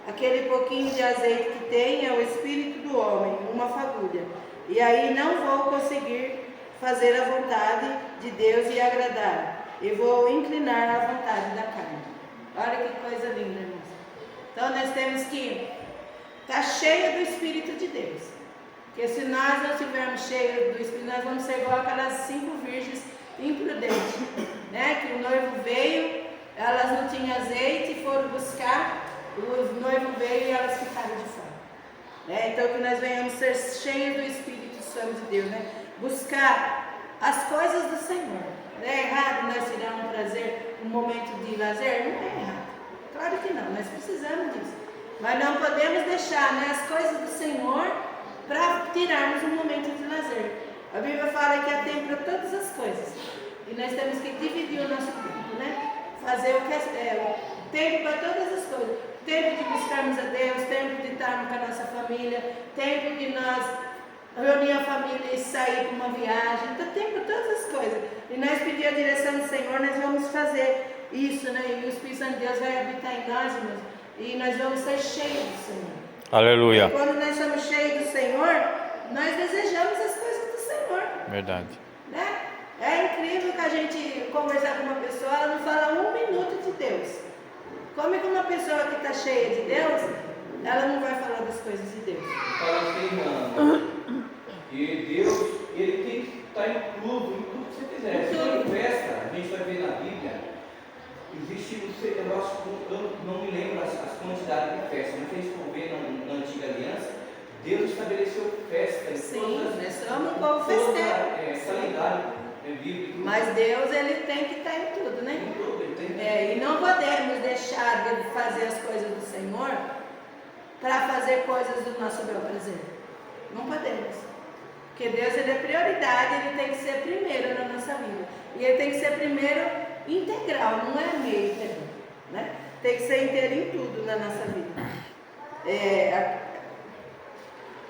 Aquele pouquinho de azeite que tem é o Espírito do homem, uma fagulha. E aí não vou conseguir fazer a vontade de Deus e agradar. E vou inclinar à vontade da carne. Olha que coisa linda, irmãos. Então nós temos que estar cheia do Espírito de Deus. Porque se nós não estivermos cheios do Espírito, nós vamos ser igual aquelas 5 virgens imprudentes, né? Que o noivo veio, elas não tinham azeite, foram buscar, o noivo veio e elas ficaram de fora. Né? Então que nós venhamos ser cheios do Espírito Santo de Deus, né? Buscar as coisas do Senhor. É errado nós tirar um prazer, um momento de lazer? Não é errado. Claro que não, nós precisamos disso. Mas não podemos deixar, né, as coisas do Senhor para tirarmos um momento de lazer. A Bíblia fala que há tempo para todas as coisas. E nós temos que dividir o nosso tempo, né? Fazer o que é tempo para todas as coisas. Tempo de buscarmos a Deus, tempo de estarmos com a nossa família, tempo de nós reunir a família e sair para uma viagem. Então, tempo para todas as coisas. E nós pedir a direção do Senhor, nós vamos fazer isso, né? E o Espírito Santo de Deus vai habitar em nós, irmãos. E nós vamos ser cheios do Senhor. Aleluia. E quando nós somos cheios do Senhor, nós desejamos as coisas do Senhor. Verdade. Né? É incrível que a gente conversar com uma pessoa, ela não fala 1 minuto de Deus. Como que uma pessoa que está cheia de Deus, ela não vai falar das coisas de Deus? Fala assim, irmã, que Deus, Ele tem que estar incluso em tudo que você fizer. Se for em festa, a gente vai ver na Bíblia, existe, eu acho, eu não me lembro as quantidades de festas, mas se a gente for ver na antiga aliança, Deus estabeleceu festa em Sim, todas nós somos um povo festeiro. calendário bíblico. Mas Deus, Ele tem que estar em tudo, né? Em tudo, ele tem E não podemos deixar de fazer as coisas do Senhor para fazer coisas do nosso bel prazer. Não podemos. Porque Deus, Ele é prioridade, Ele tem que ser primeiro na nossa vida. E Ele tem que ser primeiro integral, não é meio integral, né? Tem que ser inteiro em tudo na nossa vida.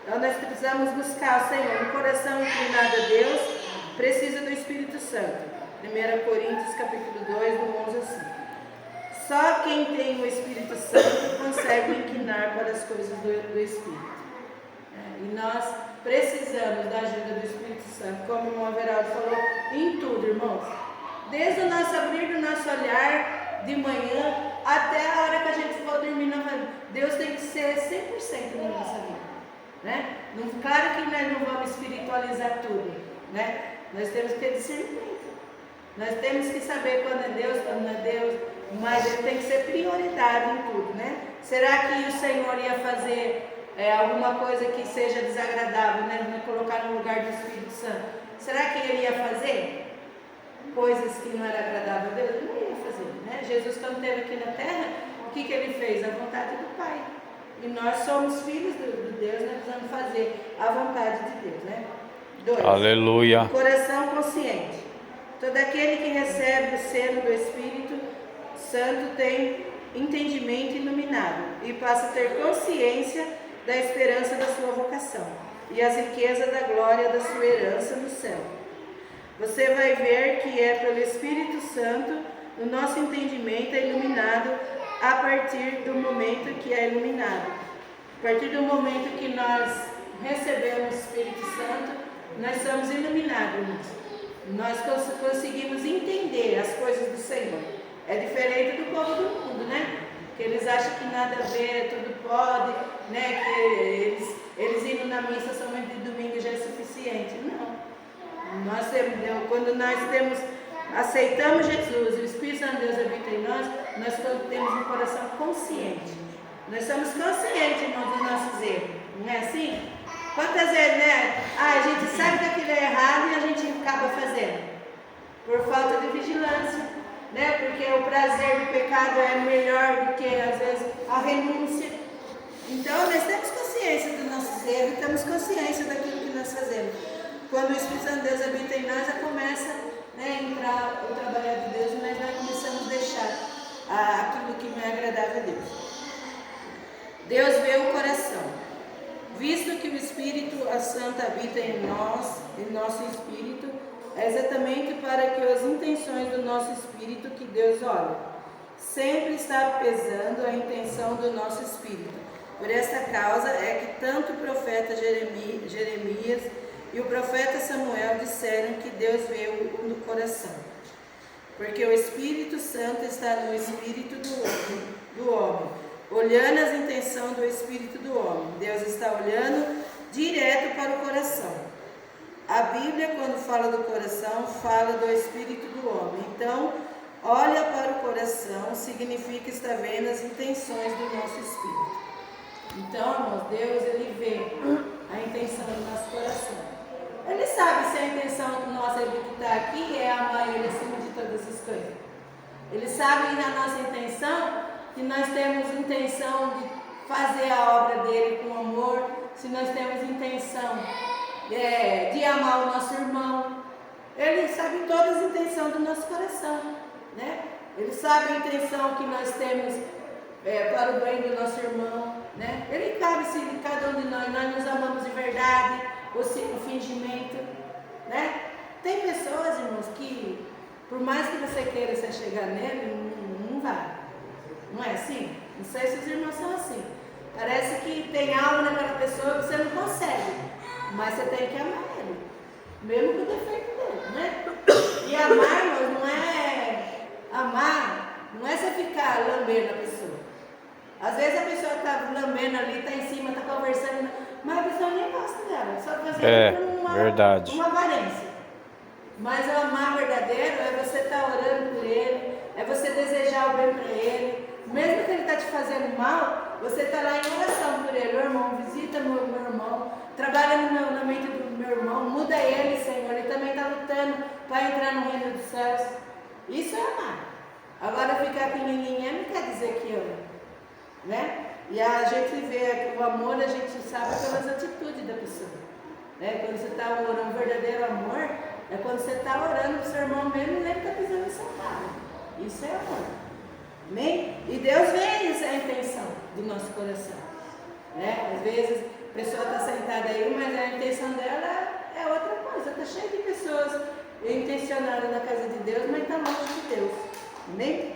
Então nós precisamos buscar o Senhor. Um coração inclinado a Deus precisa do Espírito Santo. 1 Coríntios capítulo 2, do 11 ao 5. Só quem tem o Espírito Santo consegue inclinar para as coisas do Espírito. E nós precisamos da ajuda do Espírito Santo, como o irmão Everaldo falou, em tudo, irmãos. Desde o nosso abrir do nosso olhar de manhã até a hora que a gente for dormir na família. Deus tem que ser 100% na nossa vida, né? Claro que nós não vamos espiritualizar tudo, né? Nós temos que ter discernimento. Nós temos que saber quando é Deus, quando não é Deus, mas Ele tem que ser prioridade em tudo, né? Será que o Senhor ia fazer alguma coisa que seja desagradável, né? Colocar no lugar do Espírito Santo? Será que Ele ia fazer coisas que não eram agradáveis a Deus? Ele não ia fazer, né? Jesus, quando esteve aqui na terra, o que Ele fez? A vontade do Pai. E nós somos filhos de Deus, nós precisamos fazer a vontade de Deus, né? 2. Aleluia. Coração consciente. Todo aquele que recebe o selo do Espírito Santo tem entendimento iluminado e passa a ter consciência da esperança da sua vocação e as riquezas da glória da sua herança no céu. Você vai ver que é pelo Espírito Santo o nosso entendimento é iluminado a partir do momento que é iluminado. A partir do momento que nós recebemos o Espírito Santo, nós somos iluminados, irmãos. Nós conseguimos entender as coisas do Senhor. É diferente do povo do mundo, né? Que eles acham que nada a ver, tudo pode, né? Que eles indo na missa somente de domingo já é suficiente. Não. Quando nós aceitamos Jesus, o Espírito Santo de Deus habita em nós, nós temos um coração consciente. Nós somos conscientes, irmãos, dos nossos erros. Não é assim? Quantas vezes, né? A gente sabe que aquilo é errado e a gente acaba fazendo. Por falta de vigilância, né? Porque o prazer do pecado é melhor do que, às vezes, a renúncia. Então, nós temos consciência dos nossos erros e temos consciência daquilo que nós fazemos. Quando o Espírito Santo de Deus habita em nós, já começa, né, a entrar o trabalhar de Deus e nós já começamos a deixar aquilo que não é agradável a Deus. Deus vê o coração. Visto que o Espírito Santo habita em nós, em nosso espírito, é exatamente para que as intenções do nosso espírito que Deus olha. Sempre está pesando a intenção do nosso espírito. Por essa causa é que tanto o profeta Jeremias e o profeta Samuel disseram que Deus vê no coração. Porque o Espírito Santo está no espírito do homem, olhando as intenções do espírito do homem. Deus está olhando direto para o coração. A Bíblia, quando fala do coração, fala do espírito do homem. Então, olha para o coração significa estar vendo as intenções do nosso espírito. Então, irmãos, Deus, Ele vê a intenção do nosso coração. Ele sabe se a intenção nossa de estar aqui é amar Ele acima de todas as coisas. Ele sabe a nossa intenção, que nós temos intenção de fazer a obra dele com amor, se nós temos intenção de amar o nosso irmão. Ele sabe todas as intenções do nosso coração, né? Ele sabe a intenção que nós temos para o bem do nosso irmão, né? Ele sabe se cada um de nós nos amamos de verdade ou se no fingimento, né? Tem pessoas, irmãos, que por mais que você queira se chegar nele, não vai. Não é assim? Não sei se os irmãos são assim. Parece que tem algo naquela pessoa que você não consegue, mas você tem que amar ele, mesmo com o defeito dele, né? E amar, irmãos, não é você ficar lambendo a pessoa. Às vezes a pessoa está lambendo ali, está em cima, está conversando, mas a pessoa nem gosta dela, só fazendo uma aparência. Mas o amar verdadeiro é você estar orando por ele, é você desejar o bem para ele. Mesmo que ele está te fazendo mal, você está lá em oração por ele. Ô, irmão, irmão, visita meu irmão, trabalha na mente do meu irmão, muda ele, Senhor. Ele também está lutando para entrar no reino dos céus. Isso é amar. Agora ficar pequenininha não quer dizer que ama, né? E a gente vê o amor, a gente sabe pelas atitudes da pessoa, né? Quando você está orando, um verdadeiro amor é quando você está orando para o seu irmão mesmo e ele está pisando em seu carro. Isso é amor. Amém? E Deus vê essa intenção do nosso coração, né? Às vezes a pessoa está sentada aí, mas a intenção dela é outra coisa. Está cheio de pessoas intencionadas na casa de Deus, mas está longe de Deus. Amém?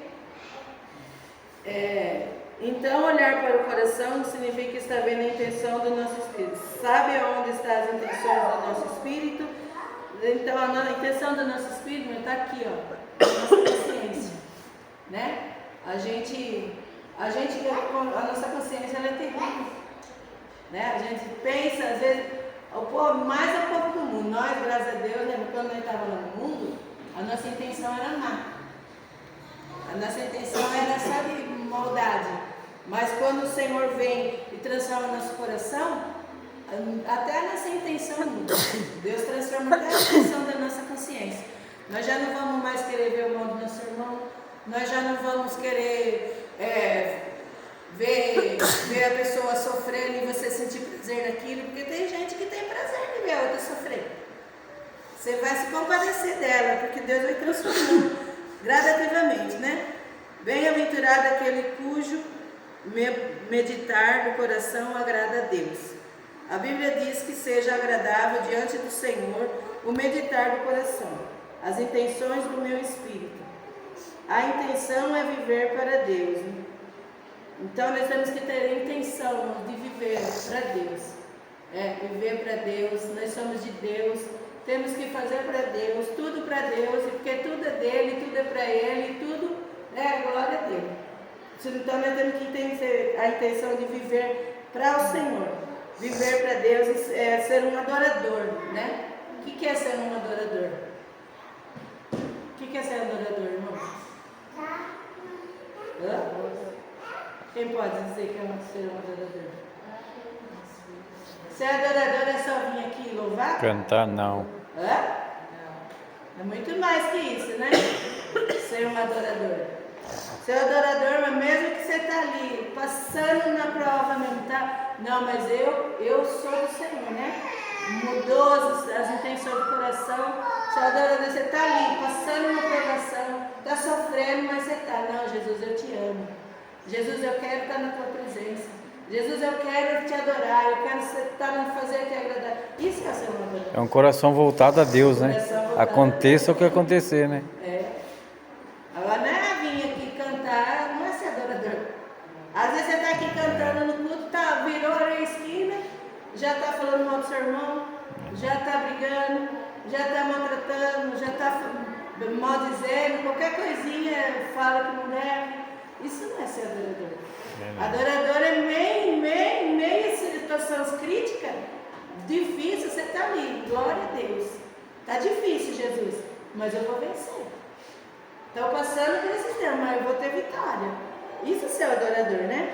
Então, olhar para o coração significa estar vendo a intenção do nosso espírito. Sabe onde estão as intenções do nosso espírito? Então, a intenção do nosso espírito está aqui, ó, na nossa consciência, né? A nossa consciência ela é terrível, né? A gente pensa, às vezes, mais ao povo do mundo. Nós, graças a Deus, né, quando nós estávamos no mundo, a nossa intenção era má. A nossa intenção era só de maldade. Mas quando o Senhor vem e transforma o nosso coração, até a nossa intenção muda. Deus transforma até a intenção da nossa consciência. Nós já não vamos mais querer ver o mal do nosso irmão. Nós já não vamos querer ver a pessoa sofrendo e você sentir prazer naquilo, porque tem gente que tem prazer de ver a outra sofrer. Você vai se compadecer dela, porque Deus vai transformando gradativamente, né? Bem-aventurado aquele cujo meditar do coração agrada a Deus. A Bíblia diz que seja agradável diante do Senhor o meditar do coração, as intenções do meu espírito. A intenção é viver para Deus, né? Então nós temos que ter a intenção de viver para Deus. Viver para Deus, nós somos de Deus, temos que fazer para Deus, tudo para Deus, porque tudo é dele, tudo é para ele, tudo é a glória dele. Então nós temos que ter a intenção de viver para o Senhor. Viver para Deus é ser um adorador, né? O que é ser um adorador? O que é ser adorador, irmão? Quem pode dizer que é ser um adorador? Ser adorador é só vir aqui e louvar? Cantar, não. É muito mais que isso, né? Ser um adorador. Ser adorador, mas mesmo que você está ali, passando na prova mesmo, tá? Não, mas eu sou do Senhor, né? Mudou as intenções do coração. Ser adorador, você está ali, passando uma provação, está sofrendo, mas você está. Não, Jesus, eu te amo. Jesus, eu quero estar na tua presença. Jesus, eu quero te adorar, eu quero fazer te agradar. Isso é ser um adorador. É um coração voltado a Deus, né? Aconteça o que acontecer, né? Agora não é vir aqui cantar, não é ser adorador. Às vezes você está aqui cantando no culto, virou a esquina, já está falando mal do seu irmão, já está brigando, já está maltratando, já está maldizendo, qualquer coisinha fala que não deve. Isso não é ser adorador. Adorador é meio situações críticas, difícil, você está ali, glória a Deus. Está difícil, Jesus, mas eu vou vencer. Estou passando por esse tempo, mas eu vou ter vitória. Isso é ser adorador, né?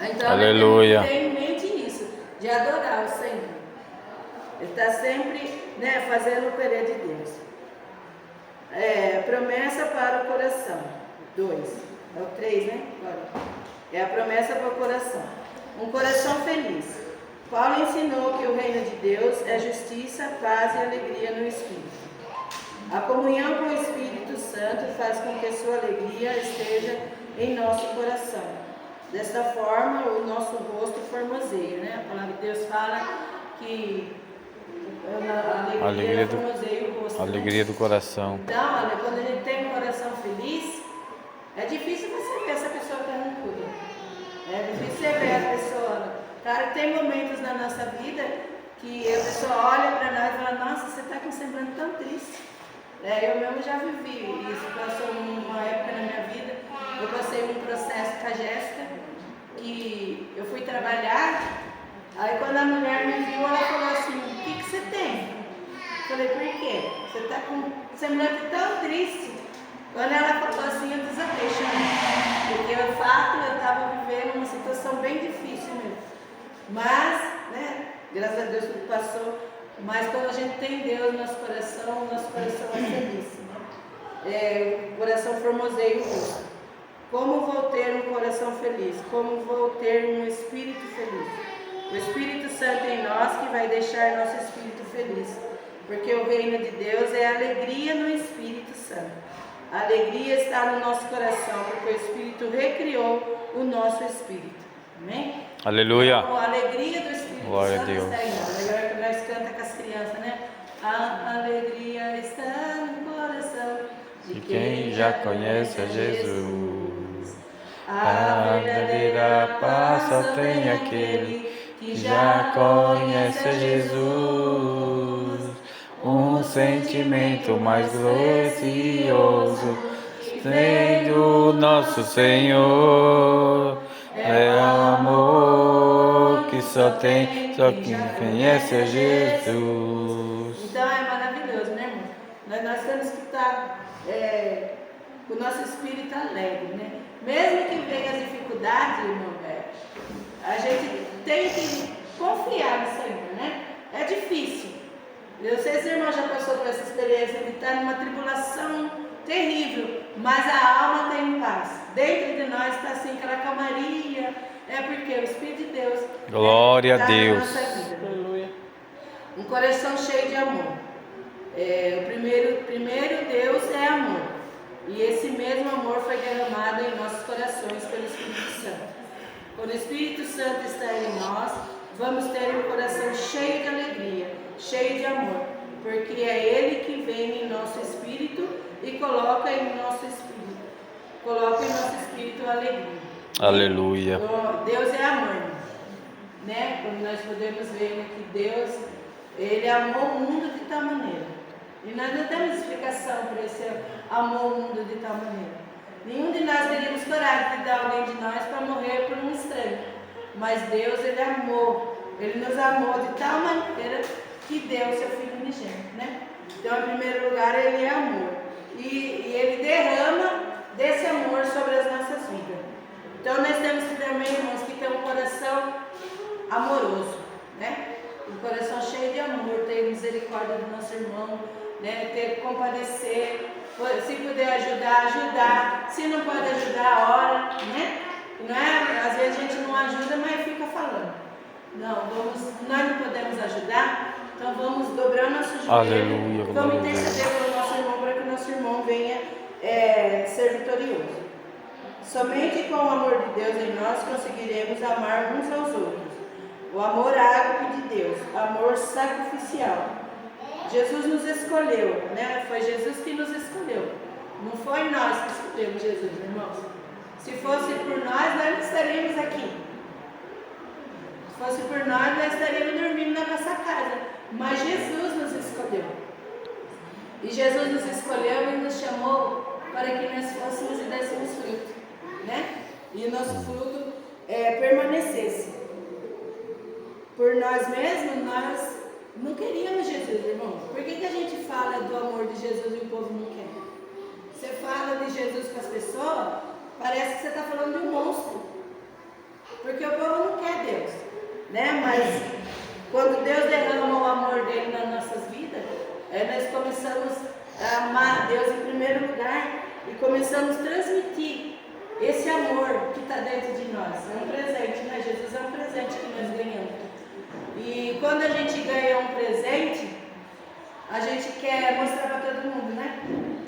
Então, aleluia. Ele tem em mente isso, de adorar o Senhor. Ele está sempre, né, fazendo o querer de Deus. Promessa para o coração. 2. É o 3, né? Agora. É a promessa para o coração. Um coração feliz. Paulo ensinou que o reino de Deus é justiça, paz e alegria no Espírito. A comunhão com o Espírito Santo faz com que sua alegria esteja em nosso coração. Desta forma, o nosso rosto formoseia, né? A palavra de Deus fala que a alegria formoseia o rosto. Alegria do coração. Então, olha, quando a gente tem um coração feliz, é difícil você ver essa pessoa carrancuda. É difícil você ver a pessoa. Claro que tem momentos na nossa vida que a pessoa olha para nós e fala, nossa, você está com um semblante tão triste. Eu mesmo já vivi isso, passou uma época na minha vida, eu passei um processo com a Jéssica, que eu fui trabalhar, aí quando a mulher me viu, ela falou assim, o que você tem? Eu falei, por quê? Você está com um semblante tão triste. Quando ela falou assim, eu desabei chorando, porque o fato eu estava vivendo uma situação bem difícil mesmo. Graças a Deus tudo passou. Mas quando a gente tem Deus no nosso coração é feliz. Né? O coração formoseia o rosto. Como vou ter um coração feliz? Como vou ter um espírito feliz? O Espírito Santo em nós que vai deixar nosso espírito feliz. Porque o reino de Deus é alegria no Espírito Santo. A alegria está no nosso coração, porque o Espírito recriou o nosso espírito. Amém? Aleluia. Então, a alegria do Espírito Glória Santo a Deus. está em nós. Agora que nós cantamos com as crianças, né? A alegria está no coração De quem já conhece a Jesus. A verdadeira paz só tem aquele que já conhece a Jesus. Um sentimento mais glorioso tendo nosso Senhor. É o amor que só quem conhece a Jesus. Então é maravilhoso, né, irmão? Nós temos que estar com o nosso espírito alegre, né? Mesmo que venha as dificuldades, irmão, a gente tem que confiar no Senhor, né? É difícil. Eu sei se o irmão já passou por essa experiência de estar numa tribulação terrível, mas a alma tem paz. Dentro de nós está assim, aquela calmaria. É porque o Espírito de Deus Glória a está Deus. na nossa vida. Aleluia. Um coração cheio de amor. O primeiro Deus é amor. E esse mesmo amor foi derramado em nossos corações pelo Espírito Santo. Quando o Espírito Santo está em nós, vamos ter um coração cheio de alegria, cheio de amor. Porque é Ele que vem em nosso espírito e coloca em nosso espírito a alegria. Aleluia. Deus é amor, né? Quando nós podemos ver que Deus, Ele amou o mundo de tal maneira. E nós não temos explicação para esse amor o mundo de tal maneira. Nenhum de nós teríamos coragem de dar alguém de nós para morrer por um estranho. Mas Deus, Ele amou. Ele nos amou de tal maneira que deu o seu Filho unigênito, né? Então, em primeiro lugar, Ele é amor. E Ele derrama desse amor sobre as nossas vidas. Então, nós temos que também, irmãos, que ter um coração amoroso, né? Um coração cheio de amor, ter misericórdia do nosso irmão, né? Ter que compadecer, se puder ajudar, ajudar. Se não pode ajudar, ora, né? Não é? Às vezes a gente não ajuda, mas fica falando. Não, nós não podemos ajudar, então vamos dobrar nosso joelho. Aleluia, Vamos glória a Deus. interceder pelo nosso irmão para que o nosso irmão venha ser vitorioso. Somente com o amor de Deus em nós conseguiremos amar uns aos outros. O amor ágape de Deus, amor sacrificial. Jesus nos escolheu, né? Foi Jesus que nos escolheu. Não foi nós que escolhemos Jesus, irmãos. Se fosse por nós não estaríamos aqui. Se fosse por nós estaríamos dormindo na nossa casa. Mas Jesus nos escolheu. E Jesus nos escolheu e nos chamou para que nós fôssemos e dessemos fruto, né? E o nosso fruto permanecesse. Por nós mesmos, nós não queríamos Jesus, irmão. Por que a gente fala do amor de Jesus e o povo não quer? Você fala de Jesus com as pessoas, parece que você está falando de um monstro. Porque o povo não quer Deus, né? Mas quando Deus derrama o amor dele nas nossas vidas, nós começamos a amar Deus em primeiro lugar e começamos a transmitir esse amor que está dentro de nós. É um presente, né? Jesus é um presente que nós ganhamos. E quando a gente ganha um presente, a gente quer mostrar para todo mundo, né?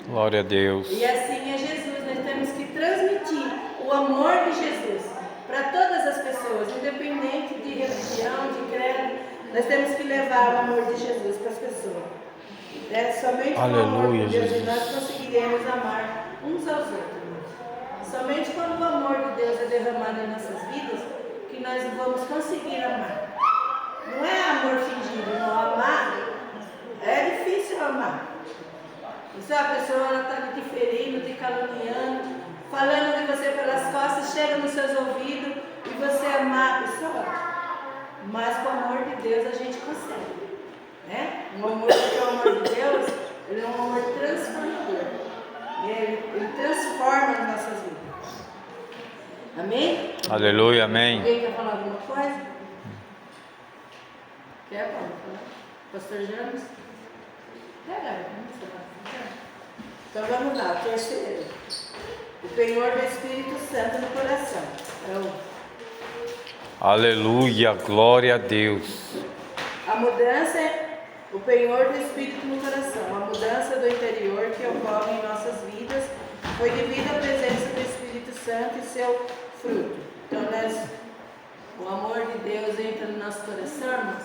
Glória a Deus. E assim é Jesus, nós temos que transmitir o amor de Jesus para todas as pessoas, independente de religião, de credo, nós temos que levar o amor de Jesus para as pessoas. Somente com o amor de Deus Jesus. nós conseguiremos amar uns aos outros. Somente quando o amor de Deus é derramado em nossas vidas que nós vamos conseguir amar. Não é amor fingido, não. Amar é difícil amar. Se a pessoa está te ferindo, te caluniando, falando de você pelas costas, chega nos seus ouvidos e você amar a pessoa. Mas com o amor de Deus a gente consegue, né? O amor de Deus, ele é um amor transformador. Ele transforma as nossas vidas. Amém? Aleluia, amém. Alguém quer falar alguma coisa? Quer, Paulo? Pastor James? Pega, então vamos lá, terceiro. O penhor do Espírito Santo no coração. Aleluia, glória a Deus. A mudança o penhor do Espírito no coração. A mudança do interior que ocorre em nossas vidas foi devido à presença do Espírito Santo e seu fruto. Então, o amor de Deus entra no nosso coração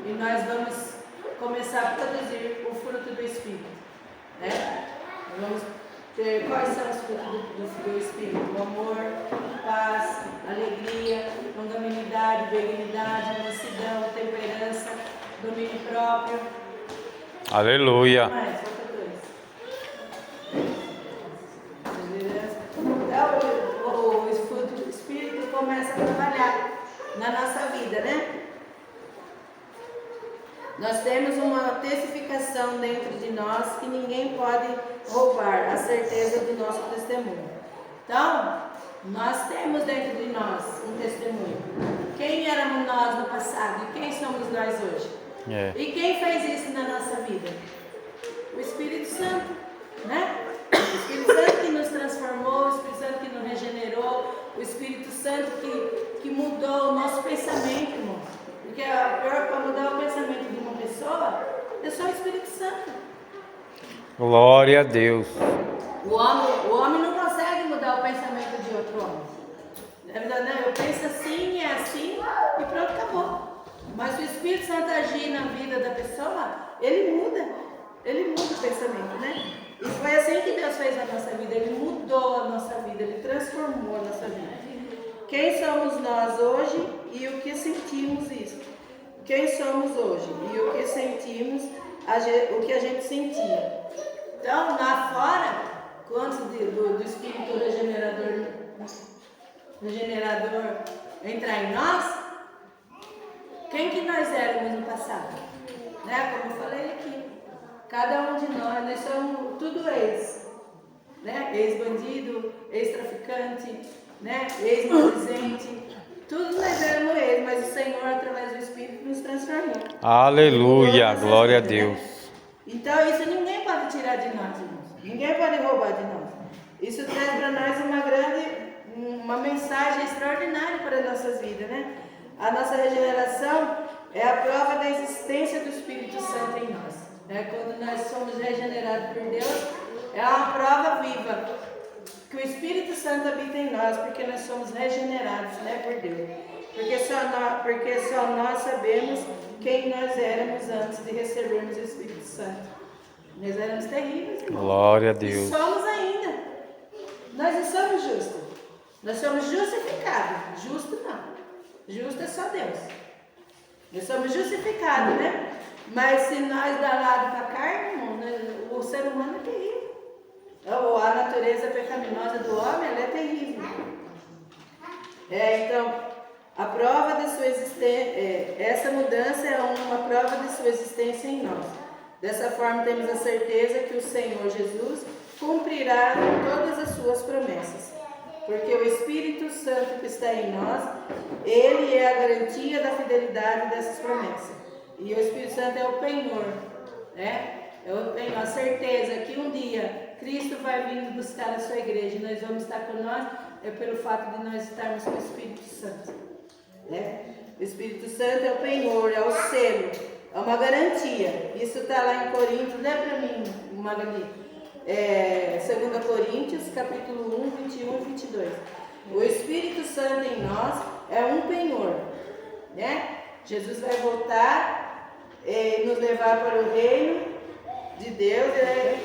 e nós vamos começar a produzir o fruto do Espírito. Né? Vamos ter quais são os frutos do Espírito? O amor, paz, alegria, longanimidade, benignidade, mansidão, temperança, domínio próprio. Aleluia. Mais, falta dois. Então, o Espírito começa a trabalhar na nossa vida, né? Nós temos uma testificação dentro de nós que ninguém pode roubar, a certeza do nosso testemunho. Então, nós temos dentro de nós um testemunho. Quem éramos nós no passado e quem somos nós hoje? E quem fez isso na nossa vida? O Espírito Santo, né? O Espírito Santo que nos transformou, o Espírito Santo que nos regenerou, o Espírito Santo que mudou o nosso pensamento, irmão. Porque para mudar o pensamento de uma pessoa, é só o Espírito Santo. Glória a Deus. O homem não consegue mudar o pensamento de outro homem. Na verdade, não, eu penso assim, é assim e pronto, acabou. Mas se o Espírito Santo agir na vida da pessoa, ele muda o pensamento, né? E foi assim que Deus fez a nossa vida, ele mudou a nossa vida, ele transformou a nossa vida. Quem somos nós hoje e o que sentimos isso? Quem somos hoje e o que sentimos, o que a gente sentia. Então, lá fora, antes do Espírito regenerador entrar em nós, quem que nós éramos no passado? Né? Como eu falei aqui, cada um de nós somos tudo ex. Né? Ex-bandido, ex-traficante, né? Ex-maldizente, tudo nós éramos eles, mas o Senhor, através do Espírito, nos transformou. Aleluia, glória a Deus. Né? Então, isso ninguém pode tirar de nós, irmãos. Ninguém pode roubar de nós. Isso traz para nós uma mensagem extraordinária para as nossas vidas, né? A nossa regeneração é a prova da existência do Espírito Santo em nós. Né? Quando nós somos regenerados por Deus, é uma prova viva que o Espírito Santo habita em nós, porque nós somos regenerados, né, por Deus. Porque só nós sabemos quem nós éramos antes de recebermos o Espírito Santo. Nós éramos terríveis, irmão. Glória a Deus. E somos ainda. Nós não somos justos. Nós somos justificados. Justo não. Justo é só Deus. Nós somos justificados, né? Mas se nós dar lado para a carne, irmão, o ser humano é terrível. A natureza pecaminosa do homem, ela é terrível. Então, a prova da sua existência, essa mudança é uma prova de sua existência em nós. Dessa forma, temos a certeza que o Senhor Jesus cumprirá todas as suas promessas. Porque o Espírito Santo que está em nós, ele é a garantia da fidelidade dessas promessas. E o Espírito Santo é o penhor, né? É o penhor, a certeza que um dia Cristo vai vir buscar a sua igreja e nós vamos estar com nós, é pelo fato de nós estarmos com o Espírito Santo. Né? O Espírito Santo é o penhor, é o selo, é uma garantia. Isso está lá em Coríntios, lê para mim, Magali. 2 Coríntios, capítulo 1, 21 e 22. O Espírito Santo em nós é um penhor. Né? Jesus vai voltar e nos levar para o reino de Deus,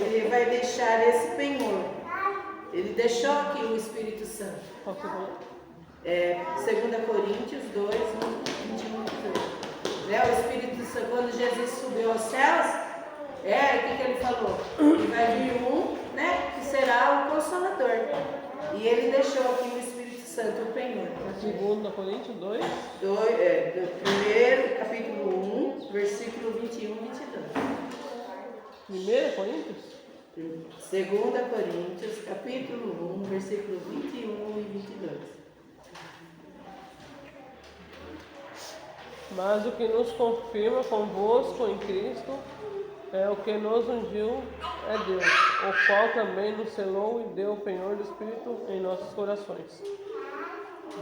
ele vai deixar esse penhor. Ele deixou aqui o Espírito Santo. 2 Coríntios 2, 21 e 22. O Espírito Santo, quando Jesus subiu aos céus, o que ele falou? E vai vir né, que será o Consolador. E ele deixou aqui o Espírito Santo, o penhor. 2 Coríntios 2? Primeiro, capítulo 1, versículo 21 e 22. 1 Coríntios? 2 Coríntios, capítulo 1, versículo 21 e 22. Mas o que nos confirma convosco em Cristo é o que nos ungiu é Deus, o qual também nos selou e deu o penhor do Espírito em nossos corações.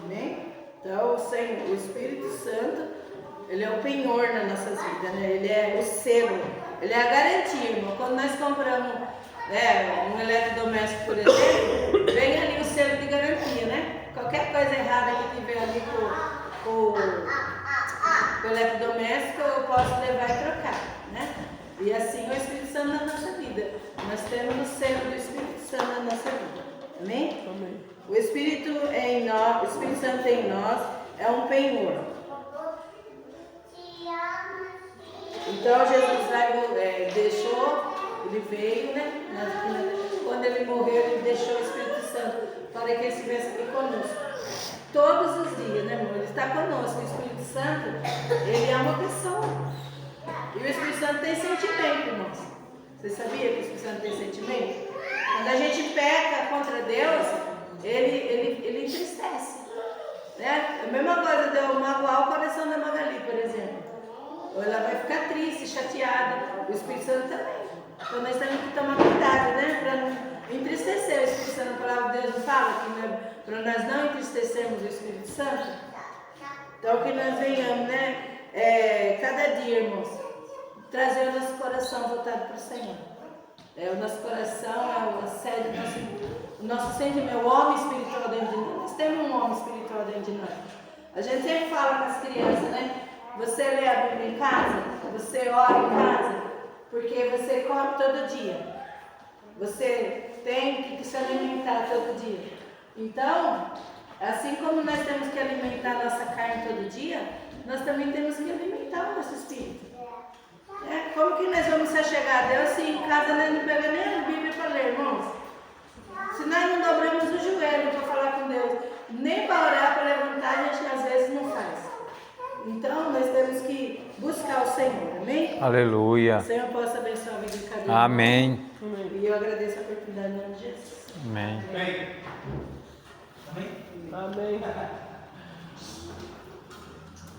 Amém? Então, o Espírito Santo, ele é o penhor nas nossas vidas, né? Ele é o selo, ele é a garantia, irmão. Quando nós compramos um eletrodoméstico, por exemplo, vem ali o selo de garantia, né? Qualquer coisa errada que tiver ali com o eletrodoméstico, eu posso levar e trocar, né? E assim é o Espírito Santo na nossa vida. Nós temos o selo do Espírito Santo na nossa vida. Amém? Amém. O Espírito Santo em nós é um penhor. Então Jesus deixou, ele veio, né? Quando ele morreu, ele deixou o Espírito Santo para que ele estivesse aqui conosco. Todos os dias, né, irmão? Ele está conosco. O Espírito Santo, ele é uma pessoa. E o Espírito Santo tem sentimento, irmãos. Você sabia que o Espírito Santo tem sentimento? Quando a gente peca contra Deus, ele entristece. Né? A mesma coisa de eu magoar o coração da Magali, por exemplo. Ela vai ficar triste, chateada. O Espírito Santo também. Então nós temos que tomar cuidado, né? Para não entristecer o Espírito Santo. A palavra de Deus não fala que para nós não entristecermos o Espírito Santo. Então que nós venhamos, né? Cada dia, irmãos, trazer o nosso coração voltado para o Senhor. O nosso coração é a sede do nosso sentimento, o homem espiritual dentro de nós. Nós temos um homem espiritual dentro de nós. A gente sempre fala com as crianças, né? Você lê a Bíblia em casa, você ora em casa, porque você come todo dia. Você tem que se alimentar todo dia. Então, assim como nós temos que alimentar a nossa carne todo dia, nós também temos que alimentar o nosso espírito. Como que nós vamos se achegar a Deus se em casa nós não pegamos nem a Bíblia para ler, irmãos? Se nós não dobramos o joelho para falar com Deus, nem para orar, para levantar, a gente às vezes não faz. Então nós temos que buscar o Senhor, amém? Aleluia. O Senhor possa abençoar a vida de cada um. Amém. E eu agradeço a oportunidade em nome de Jesus. Amém. Amém. Amém. Amém.